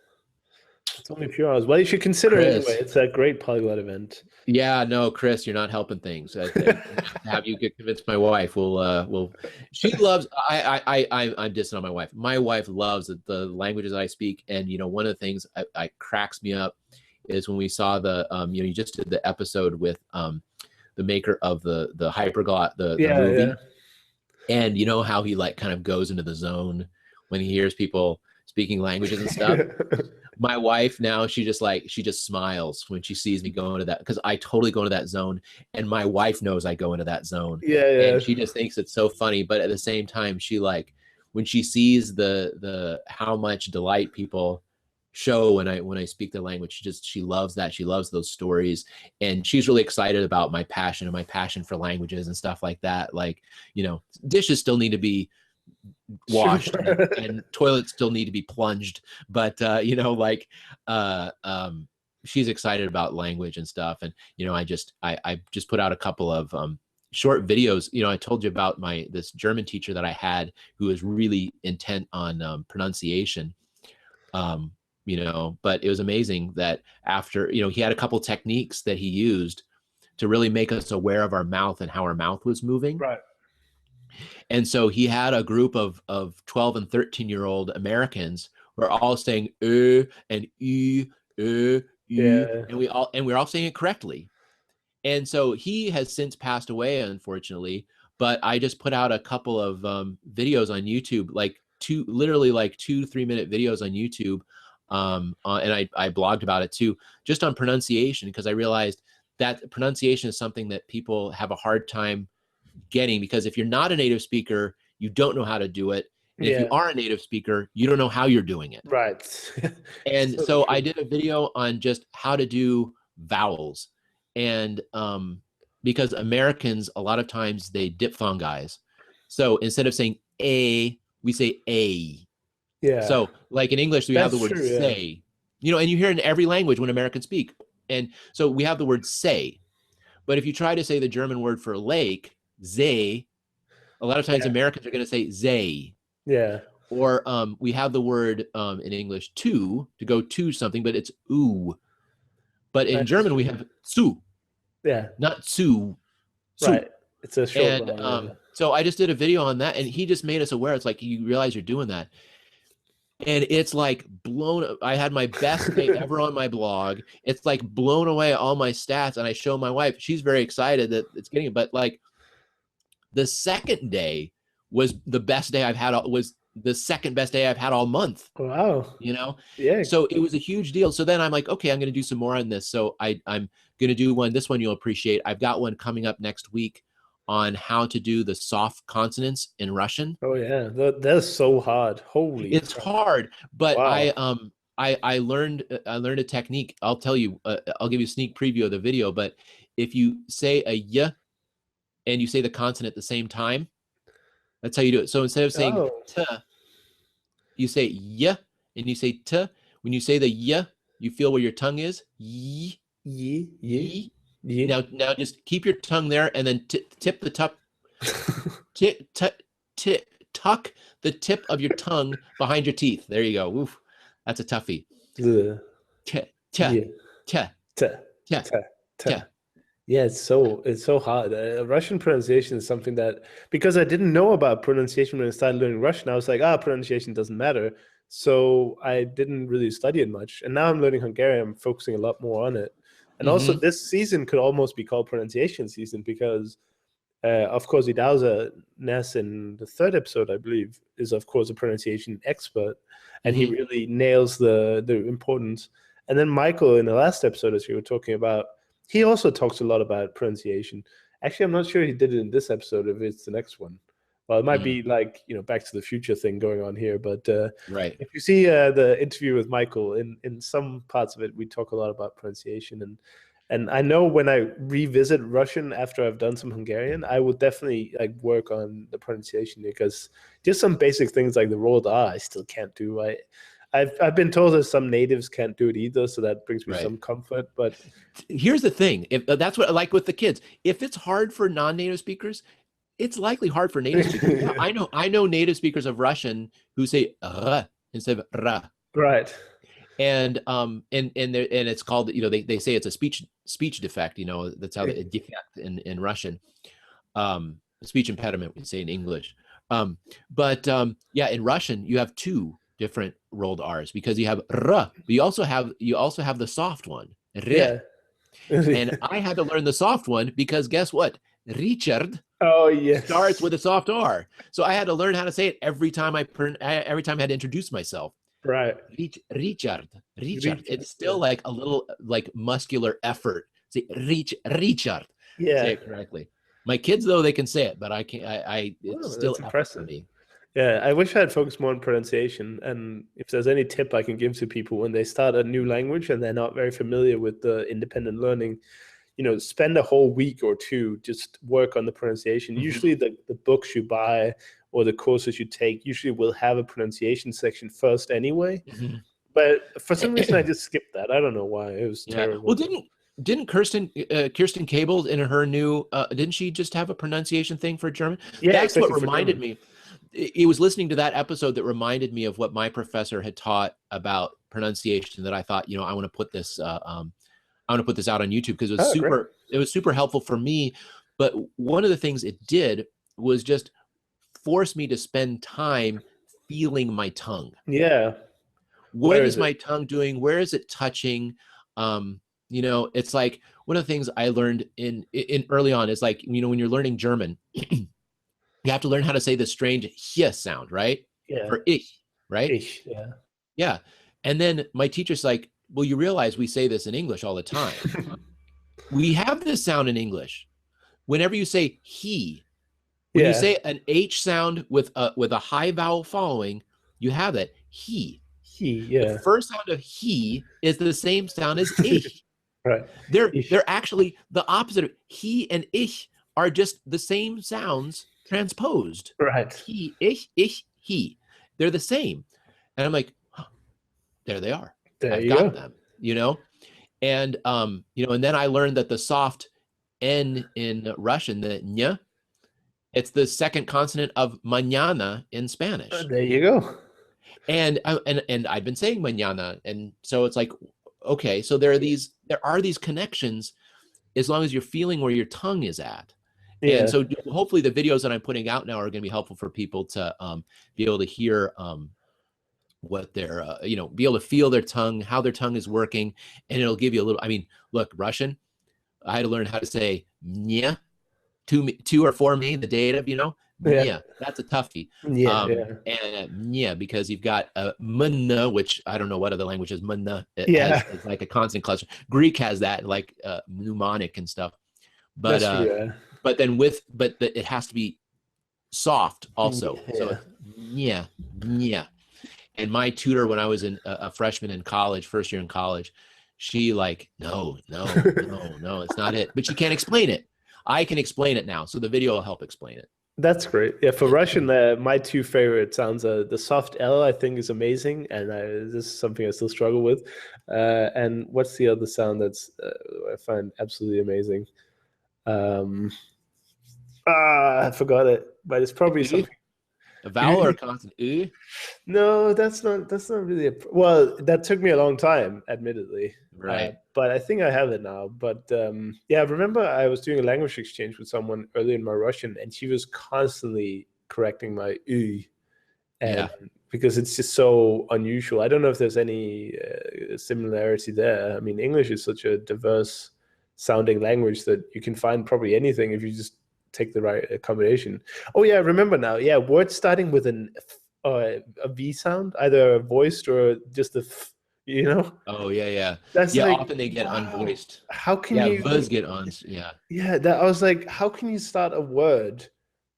It's only a few hours. Well, you should consider it anyway. Chris, It's a great polyglot event. yeah, no, Chris, you're not helping things. Have you get convinced my wife? Will she loves? I'm dissing on my wife. My wife loves the languages I speak, and you know, one of the things I cracks me up is when we saw you know, you just did the episode with the maker of the Hyperglot, the Yeah, yeah. movie, and you know how he like kind of goes into the zone when he hears people speaking languages and stuff. My wife now, she just smiles when she sees me go into that, because I totally go into that zone, and my wife knows I go into that zone, Yeah, yeah. and she just thinks it's so funny. But at the same time, she like when she sees the how much delight people show when I speak the language, she loves that. She loves those stories, and she's really excited about my passion and my passion for languages and stuff like that. Like, you know, dishes still need to be washed, and toilets still need to be plunged, but you know, like she's excited about language and stuff. And you know, I just put out a couple of short videos. You know, I told you about this German teacher that I had who was really intent on pronunciation. You know, but it was amazing that after, you know, he had a couple techniques that he used to really make us aware of our mouth and how our mouth was moving. Right. And so he had a group of 12 and 13-year-old Americans who are all saying and Yeah. and we're all saying it correctly. And so he has since passed away, unfortunately. But I just put out a couple of videos on YouTube, like literally like 2-3 minute videos on YouTube, and I blogged about it too, just on pronunciation, because I realized that pronunciation is something that people have a hard time getting, because if you're not a native speaker, you don't know how to do it. And if you Yeah. are a native speaker, you don't know how you're doing it. Right. And So so true. I did a video on just how to do vowels. And because Americans, a lot of times they diphthongize. So instead of saying a, we say a. Yeah. So like in English, we have the That's word true. Yeah. say, you know, and you hear it in every language when Americans speak. And so we have the word say. But if you try to say the German word for lake, See, a lot of times Yeah. Americans are going to say they. Yeah. Or we have the word in English to go to something, but it's oo. But in That's German, we true. have zu, Yeah. not zu, su. Right. It's a short And vowel. Yeah. so I just did a video on that, and he just made us aware. It's like, you realize you're doing that. And it's like blown. I had my best day ever on my blog. It's like blown away all my stats. And I show my wife. She's very excited that it's getting it. But like, the second day was the best day I've had. Was the second best day I've had all month. Wow. You know, Yeah. so it was a huge deal. So then I'm like, okay, I'm going to do some more on this. So I'm going to do one. This one you'll appreciate. I've got one coming up next week on how to do the soft consonants in Russian. Oh yeah. That's so hard. Holy It's crap. hard, but Wow. I learned a technique. I'll tell you. I'll give you a sneak preview of the video. But if you say a y and you say the consonant at the same time, That's how you do it. So instead of saying Oh, t, you say y, and you say t. When you say the y, you feel where your tongue is. Y, ye, ye, y. ye. Now just keep your tongue there, and then tip the top. Tuck the tip of your tongue behind your teeth. There you go. Oof, that's a toughie. The, T, t, yeah, t, t, t, t, t. t. Yeah, it's so hard. Russian pronunciation is something that, because I didn't know about pronunciation when I started learning Russian, I was like, pronunciation doesn't matter. So I didn't really study it much. And now I'm learning Hungarian, I'm focusing a lot more on it. And also, this season could almost be called pronunciation season because, of course, Idauza Ness in the third episode, I believe, is of course a pronunciation expert, and he really nails the importance. And then Michael in the last episode, as you were talking about, he also talks a lot about pronunciation. Actually, I'm not sure he did it in this episode, if it's the next one. Well, it might be like, Back to the Future thing going on here. But Right. if you see the interview with Michael, in some parts of it, we talk a lot about pronunciation. And I know when I revisit Russian after I've done some Hungarian, I will definitely like work on the pronunciation, because just some basic things like the rolled R I still can't do. I've been told that some natives can't do it either, so that brings me some comfort. But here's the thing: if that's what I like with the kids, if it's hard for non-native speakers, it's likely hard for native speakers. Yeah, I know native speakers of Russian who say "r" instead of "ra." Right. And it's called, they say it's a speech defect. That's how the defect in Russian, speech impediment we say in English. Yeah, in Russian you have two different rolled R's, because you have r, but you also have the soft one, r. Yeah. And I had to learn the soft one because guess what? Richard starts with a soft R. So I had to learn how to say it every time I had to introduce myself. Right. Richard. It's still like a little like muscular effort. Say Richard. Yeah. Say it correctly. My kids, though, they can say it, but I can't. It's still impressive for me. Yeah, I wish I had focused more on pronunciation. And if there's any tip I can give to people when they start a new language and they're not very familiar with the independent learning, spend a whole week or two, just work on the pronunciation. Usually the books you buy or the courses you take usually will have a pronunciation section first anyway. But for some reason, I just skipped that. I don't know why. It was terrible. Well, didn't Kirsten Cable in her new didn't she just have a pronunciation thing for German? Yeah, that's exactly, what reminded me. It was listening to that episode that reminded me of what my professor had taught about pronunciation, that I thought, I want to put this out on YouTube, because it was super helpful for me. But one of the things it did was just force me to spend time feeling my tongue. Yeah. What is my tongue doing? Where is it touching? It's like one of the things I learned in early on is like, when you're learning German, you have to learn how to say the strange "h" sound, right? Yeah. For ich, right? Ich, yeah. Yeah. And then my teacher's like, well, you realize we say this in English all the time. We have this sound in English. Whenever you say he, when you say an H sound with a high vowel following, you have that he. The first sound of he is the same sound as ich. Right. They're actually the opposite of he and ich are just the same sounds transposed. Right. He, ich, he. They're the same. And I'm like, there they are. I've got them, And and then I learned that the soft N in Russian, the ñ, it's the second consonant of mañana in Spanish. There you go. And I've been saying mañana, and so it's like, okay, so there are these connections as long as you're feeling where your tongue is at. Yeah. And so hopefully the videos that I'm putting out now are going to be helpful for people to be able to hear what they're, be able to feel their tongue, how their tongue is working, and it'll give you a little. I mean, look, Russian, I had to learn how to say "nya" to or for me, the dative, Yeah, that's a toughie. And because you've got "mana," which I don't know what other language is "mana." It's like a consonant cluster. Greek has that, like mnemonic and stuff. But it has to be soft also. So yeah. And my tutor, when I was a freshman in college, first year in college, she like, no, it's not it. But she can't explain it. I can explain it now, so the video will help explain it. That's great. Yeah, for Russian, my two favorite sounds are the soft L, I think is amazing, and this is something I still struggle with. And what's the other sound that's I find absolutely amazing? Um, I forgot it, but it's probably E? something. A vowel or a consonant? E? No, that's not really well, that took me a long time, admittedly. Right. But I think I have it now. But yeah, I remember I was doing a language exchange with someone early in my Russian, and she was constantly correcting my "y," and Yeah. because it's just so unusual. I don't know if there's any similarity there. I mean, English is such a diverse sounding language that you can find probably anything if you just take the right combination. Oh yeah, I remember now. Yeah, words starting with a V sound, either voiced or just a f, you know? Oh yeah, yeah. That's Yeah, like, often they get wow. unvoiced. How can Yeah, you, v's get on. Yeah. yeah, that I was like, how can you start a word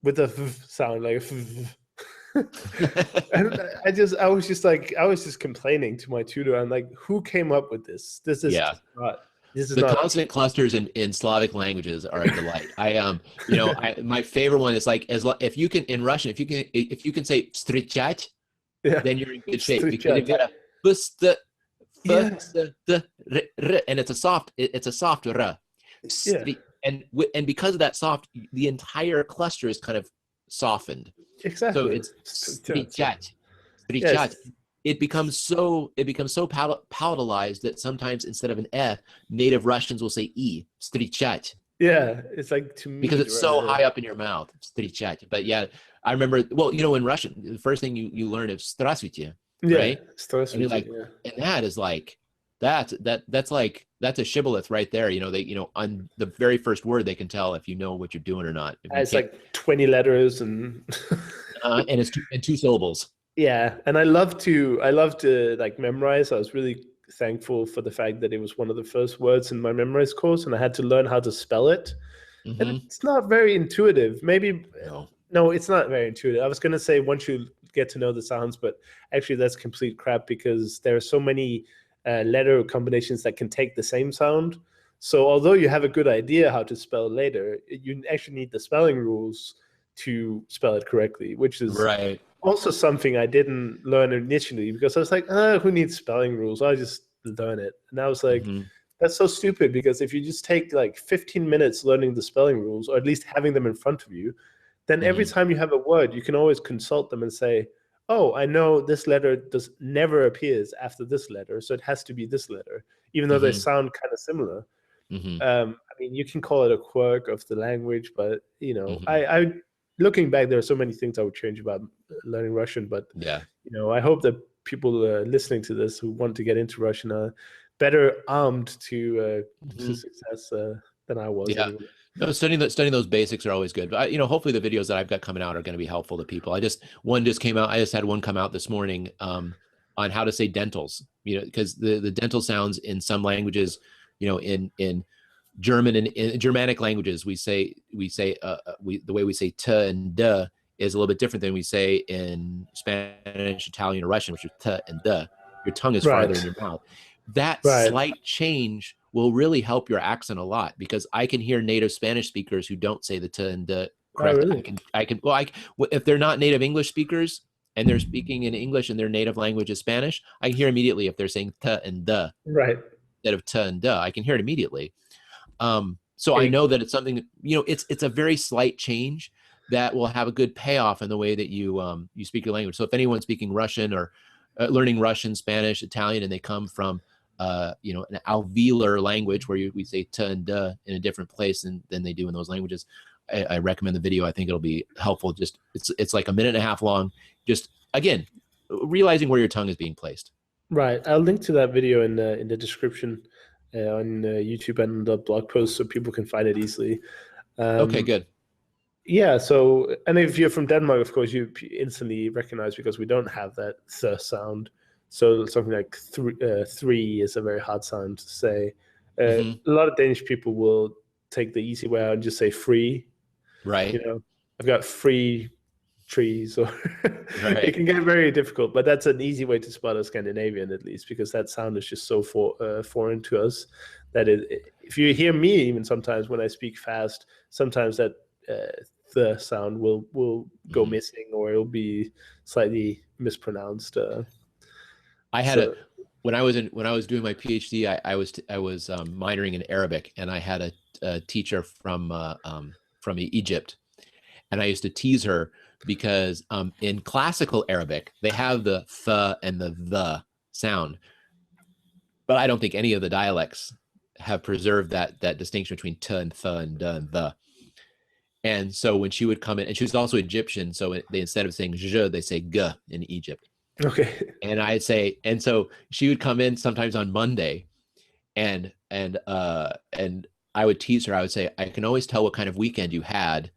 with a v sound like v? And I was just complaining to my tutor. I'm like, who came up with this? Yeah. This is The not, consonant clusters in Slavic languages are a delight. You know, my favorite one is like if you can in Russian, if you can say встречать, yeah, then you're in good shape because встречать, you've got a bus the yeah, and it's a soft r. yeah, And because of that soft, the entire cluster is kind of softened. So exactly. it's Встречать, yeah. встречать, встречать. Yes, It becomes so palatalized that sometimes instead of an F, native Russians will say E, встречать, yeah, it's like to because meet, it's so right? high up in your mouth, встречать. But yeah, I remember, well, you know, in Russian, the first thing you learn is здравствуйте, Yeah, right? And you're здравствуйте, like, yeah. and that is like, that's a shibboleth right there. You know, on the very first word, they can tell if you know what you're doing or not. If you It's can't, like 20 letters and and it's two syllables. yeah, and I love to like memorize. I was really thankful for the fact that it was one of the first words in my memorize course, and I had to learn how to spell it. And Hmm. it's not very intuitive. Maybe No. no, it's not very intuitive. I was gonna say once you get to know the sounds, but actually that's complete crap because there are so many letter combinations that can take the same sound. So although you have a good idea how to spell later, you actually need the spelling rules to spell it correctly, which is Right. also something I didn't learn initially because I was like, who needs spelling rules? I just learn it. And I was like, Hmm. that's so stupid because if you just take like 15 minutes learning the spelling rules or at least having them in front of you, then every Hmm. time you have a word, you can always consult them and say, oh, I know this letter does never appears after this letter, so it has to be this letter, even though they Hmm. sound kind of similar. Hmm. I mean, you can call it a quirk of the language, but Hmm. I looking back, there are so many things I would change about learning Russian. But Yeah. I hope that people listening to this who want to get into Russian are better armed to Hmm. success than I was Yeah. anyway. No, studying those basics are always good. But hopefully the videos that I've got coming out are going to be helpful to people. One just came out. I just had one come out this morning on how to say dentals. You know, because the dental sounds in some languages, in German and in Germanic languages, the way we say t and d is a little bit different than we say in Spanish, Italian, or Russian, which is t and d. Your tongue is farther in Right, your mouth. That right. slight change will really help your accent a lot because I can hear native Spanish speakers who don't say the t and d Oh, correct. really? If they're not native English speakers and they're speaking in English and their native language is Spanish, I can hear immediately if they're saying t and d Right. instead of t and d. I can hear it immediately. So I It- know that it's something, it's a very slight change that will have a good payoff in the way that you speak your language. So if anyone's speaking Russian or learning Russian, Spanish, Italian, and they come from an alveolar language where we say t and d in a different place than they do in those languages, I recommend the video. I think it'll be helpful. Just it's like a minute and a half long. Just again, realizing where your tongue is being placed. right. I'll link to that video in the description on YouTube and the blog post so people can find it easily. Okay, Um, good. yeah. So, and if you're from Denmark, of course, you instantly recognize because we don't have that th sound. So something like three is a very hard sound to say. Hmm. A lot of Danish people will take the easy way out and just say free. Right. I've got free trees, or it Right. can get very difficult. But that's an easy way to spell a Scandinavian, at least, because that sound is just so foreign to us that if you hear me, even sometimes when I speak fast, sometimes that the sound will go missing, or it'll be slightly mispronounced. I had when I was doing my PhD, I was minoring in Arabic, and I had a teacher from Egypt, and I used to tease her because in classical Arabic they have the th and the sound, but I don't think any of the dialects have preserved that distinction between t and th and d and the. And so when she would come in, and she was also Egyptian, so they, instead of saying je, they say g in Egypt. Okay. And I'd say, and so she would come in sometimes on Monday, and I would tease her. I would say, I can always tell what kind of weekend you had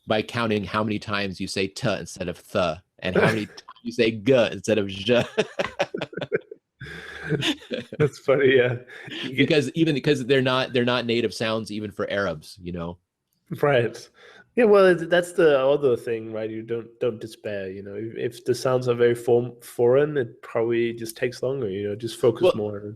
by counting how many times you say t instead of th, and how many times you say g instead of je. That's funny, yeah. Because they're not native sounds even for Arabs, you know. Right. Yeah, well, that's the other thing, right? You don't despair, you know. If the sounds are very foreign, it probably just takes longer, you know, just focus more.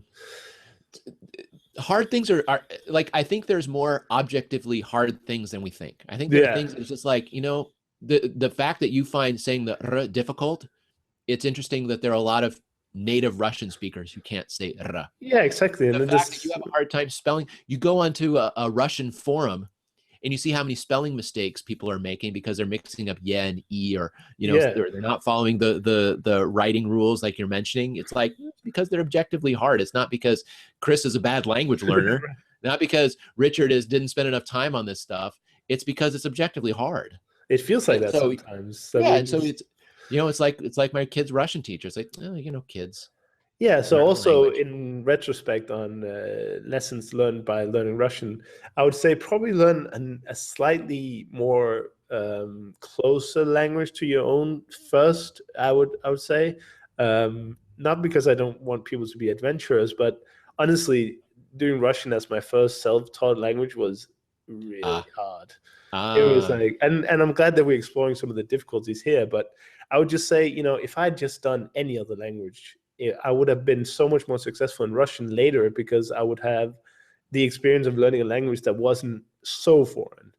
Hard things are like, I think there's more objectively hard things than we think. I think there are things that's just like, you know, the fact that you find saying the r difficult, it's interesting that there are a lot of native Russian speakers who can't say r. Yeah, exactly. And the fact that you have a hard time spelling, you go onto a Russian forum and you see how many spelling mistakes people are making because they're mixing up yeah and e, or, you know, they're not following the writing rules like you're mentioning. It's like, it's because they're objectively hard. It's not because Chris is a bad language learner, not because Richard didn't spend enough time on this stuff. It's because it's objectively hard. It feels like that sometimes. So yeah, and so it's, you know, it's like my kid's Russian teacher. It's like, oh, you know, kids. Yeah, so also in retrospect on lessons learned by learning Russian, I would say probably learn a slightly more closer language to your own first. I would say, not because I don't want people to be adventurous, but honestly, doing Russian as my first self-taught language was really hard. It was like, and I'm glad that we're exploring some of the difficulties here, but I would just say, you know, if I had just done any other language, I would have been so much more successful in Russian later, because I would have the experience of learning a language that wasn't so foreign.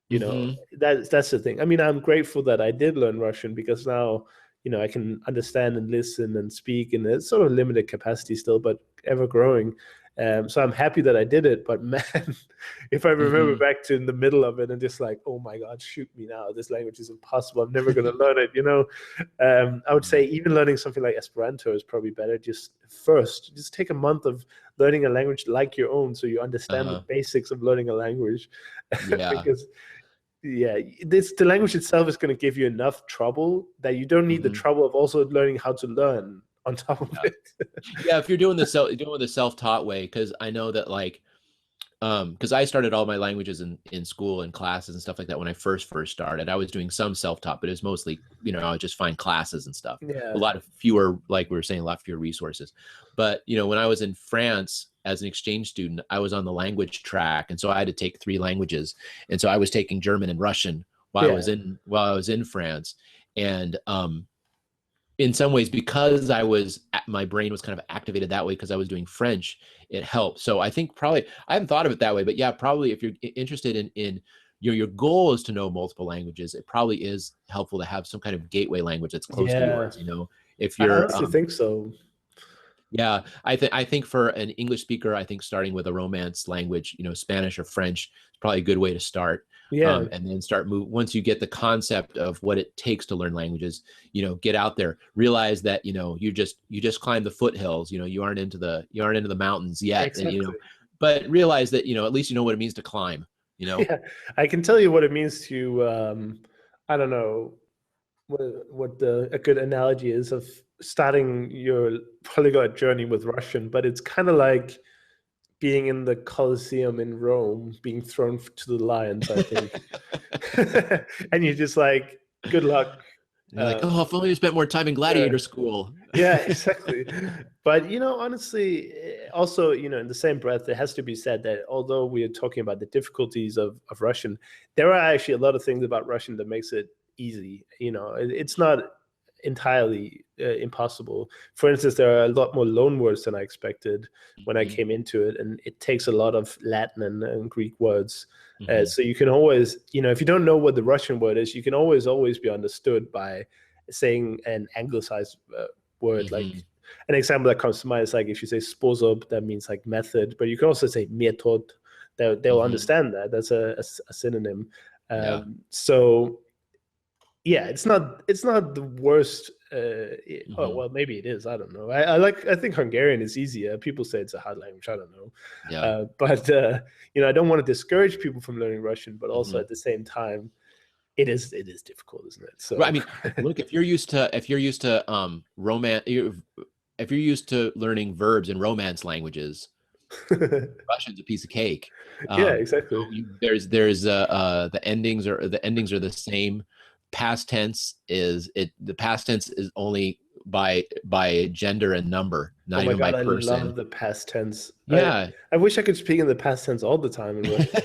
You know, that's the thing. I mean, I'm grateful that I did learn Russian, because now, you know, I can understand and listen and speak in a sort of limited capacity still, but ever growing. So I'm happy that I did it. But man, if I remember back to in the middle of it and just like, oh my God, shoot me now. This language is impossible. I'm never going to learn it. You know, I would say even learning something like Esperanto is probably better. Just take a month of learning a language like your own, so you understand the basics of learning a language. Because the language itself is going to give you enough trouble that you don't need the trouble of also learning how to learn on top of it. Yeah, if you're doing the self-taught way, because I know that, like, because I started all my languages in school and classes and stuff like that when I first started. I was doing some self-taught, but it was mostly, you know, I would just find classes and stuff. A lot of fewer, like we were saying, a lot fewer resources. But, you know, when I was in France as an exchange student, I was on the language track, and so I had to take 3 languages, and so I was taking German and Russian while I was in France, and in some ways, because my brain was kind of activated that way because I was doing French, it helped. So I think probably, I hadn't thought of it that way, but yeah, probably if you're interested in your goal is to know multiple languages, it probably is helpful to have some kind of gateway language that's close to yours. You know, if you're, I honestly think so. Yeah, I think for an English speaker, I think starting with a Romance language, you know, Spanish or French, is probably a good way to start. And then once you get the concept of what it takes to learn languages, you know, get out there, realize that, you know, you just climbed the foothills, you know, you aren't into the mountains yet. Exactly. And, you know, but realize that, you know, at least you know what it means to climb, you know. Yeah, I can tell you what it means to I don't know what a good analogy is of starting your polyglot journey with Russian, but it's kind of like being in the Colosseum in Rome, being thrown to the lions, I think. And you're just like, good luck. You're like, oh, if only I spent more time in gladiator school. Yeah, exactly. But, you know, honestly, also, you know, in the same breath, it has to be said that although we are talking about the difficulties of Russian, there are actually a lot of things about Russian that makes it easy. You know, it's not entirely impossible. For instance, there are a lot more loan words than I expected when I came into it, and it takes a lot of Latin and Greek words. So you can always, if you don't know what the Russian word is, you can always be understood by saying an anglicized word. Like an example that comes to mind is like if you say sposob, that means like method, but you can also say method. They'll understand that. That's a synonym. So yeah, it's not the worst. Oh well, maybe it is. I don't know. I think Hungarian is easier. People say it's a hard language. I don't know. But I don't want to discourage people from learning Russian, but also at the same time, it is difficult, isn't it? So I mean, look, if you're used to romance, if you're used to learning verbs in Romance languages, Russian's a piece of cake. Yeah, exactly. There's the endings are the same. Past tense is the past tense is only by gender and number, not even by person. I love the past tense. Yeah, I wish I could speak in the past tense all the time in Russian.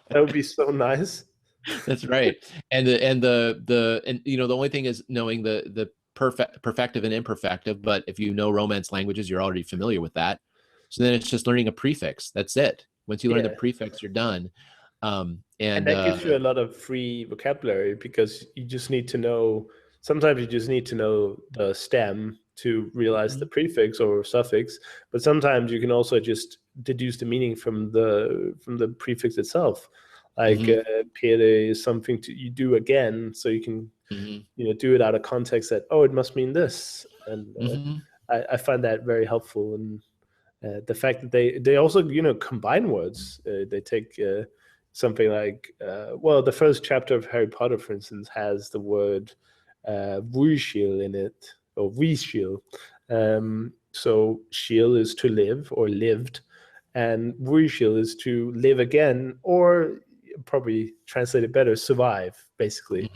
That would be so nice. That's right. And the only thing is knowing the perfective and imperfective. But if you know Romance languages, you're already familiar with that. So then it's just learning a prefix. That's it. Once you learn the prefix, you're done. And that gives you a lot of free vocabulary because you just need to know. Sometimes you just need to know the stem to realize the prefix or suffix, but sometimes you can also just deduce the meaning from the prefix itself. Like pere is something you do again, so you can do it out of context that it must mean this, and I find that very helpful. And the fact that they also combine words. They take something like the first chapter of Harry Potter, for instance, has the word "vuishil" in it, or "vuishil." So "shil" is to live or lived, and "vuishil" is to live again, or probably translated better, survive, basically.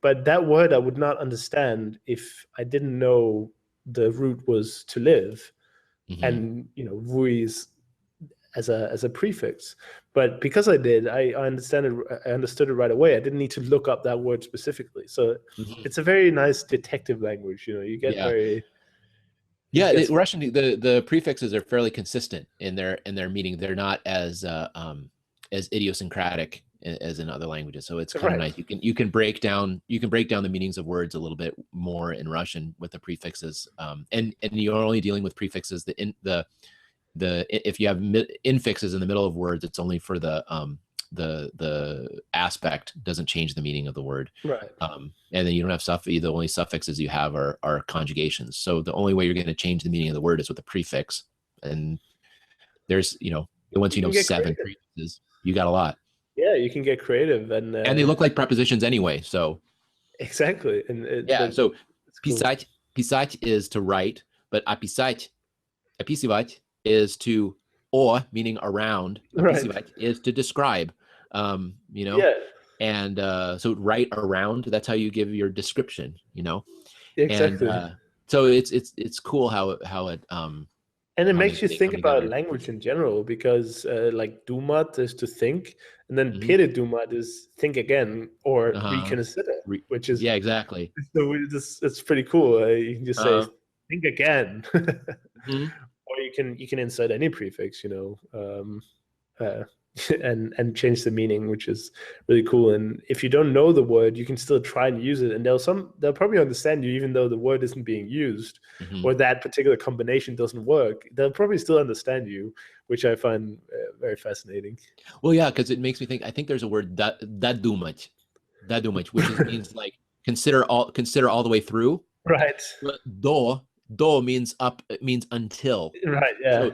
But that word I would not understand if I didn't know the root was to live, and vuis as a prefix. But because I did, I understood it right away. I didn't need to look up that word specifically. So it's a very nice detective language. You get very. Russian, the prefixes are fairly consistent in their meaning. They're not as idiosyncratic as in other languages. So it's kind of nice. You can break down the meanings of words a little bit more in Russian with the prefixes. And you're only dealing with prefixes. If you have infixes in the middle of words, it's only for the aspect, doesn't change the meaning of the word. Right. And then you don't have the only suffixes you have are conjugations. So the only way you're going to change the meaning of the word is with a prefix. And there's, once you know 7 prefixes, you got a lot. Yeah, you can get creative, and they look like prepositions anyway. So exactly, and so pisать is to write, but описать is to, or meaning around, is to describe. And so write around. That's how you give your description. Exactly. And so it's cool how it and it makes you think about language in general, because like dumat is to think, and then pere dumat is think again or reconsider, which is exactly. So it's pretty cool. You can just say think again, or you can insert any prefix, and change the meaning, which is really cool. And if you don't know the word, you can still try and use it, and they'll probably understand you even though the word isn't being used, or that particular combination doesn't work. They'll probably still understand you, which I find very fascinating. Well, yeah, because it makes me think. I think there's a word dadumach, which means like consider all the way through. Right. But do means up. It means until. Right. Yeah.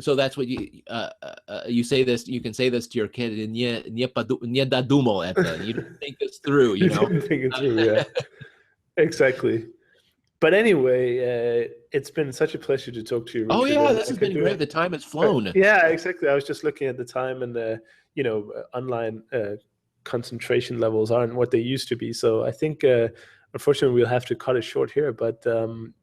So that's what you say this. You can say this to your kid. Nie dadumo это. You didn't think this through. You know. Didn't think it through. Yeah. Exactly. But anyway, it's been such a pleasure to talk to you, Richard. Oh yeah, this has been great. The time has flown. Yeah, exactly. I was just looking at the time, and online concentration levels aren't what they used to be. So I think. Unfortunately, we'll have to cut it short here, but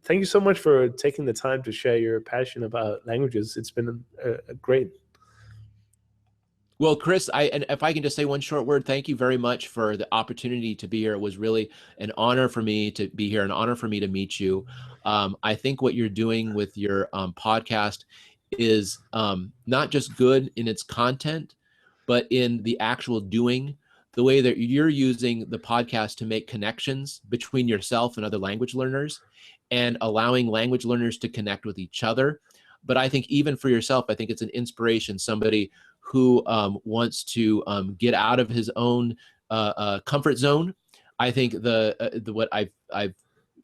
thank you so much for taking the time to share your passion about languages. It's been great. Well, Chris, and if I can just say one short word, thank you very much for the opportunity to be here. It was really an honor for me to be here, an honor for me to meet you. I think what you're doing with your podcast is not just good in its content, but in the actual doing, the way that you're using the podcast to make connections between yourself and other language learners and allowing language learners to connect with each other. But I think even for yourself, I think it's an inspiration, somebody who wants to get out of his own comfort zone. I think the what I've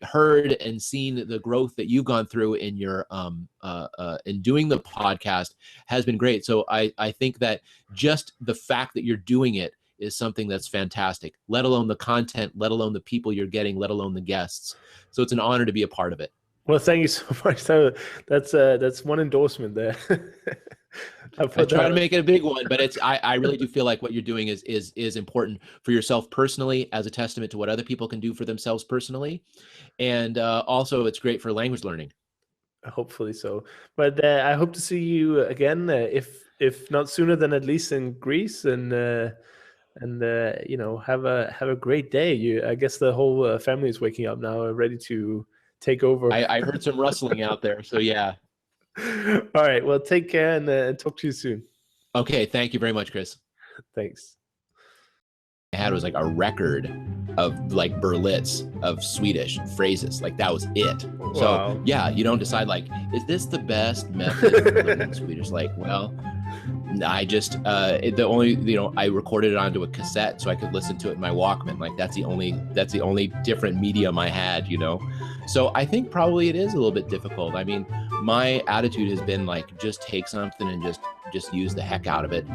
heard and seen the growth that you've gone through in your in doing the podcast has been great. So I think that just the fact that you're doing it is something that's fantastic, let alone the content, let alone the people you're getting, let alone the guests. So it's an honor to be a part of it. Well, thank you so much. So that's one endorsement there. I try to make it a big one, but it's I really do feel like what you're doing is important for yourself personally, as a testament to what other people can do for themselves personally, and also it's great for language learning. Hopefully so. But I hope to see you again, if not sooner than at least in Greece, and you know, have a great day. I guess the whole family is waking up now, ready to take over. I heard some rustling out there, so yeah. All right. Well, take care, and talk to you soon. Okay. Thank you very much, Chris. Thanks. I had was like a record of like Berlitz of Swedish phrases. Like that was it. Wow. So yeah, you don't decide like, is this the best method of learning Swedish? Like, well, I just the only, you know, I recorded it onto a cassette so I could listen to it in my Walkman. Like that's the only different medium I had, you know. So I think probably it is a little bit difficult. I mean, my attitude has been like, just take something and just use the heck out of it.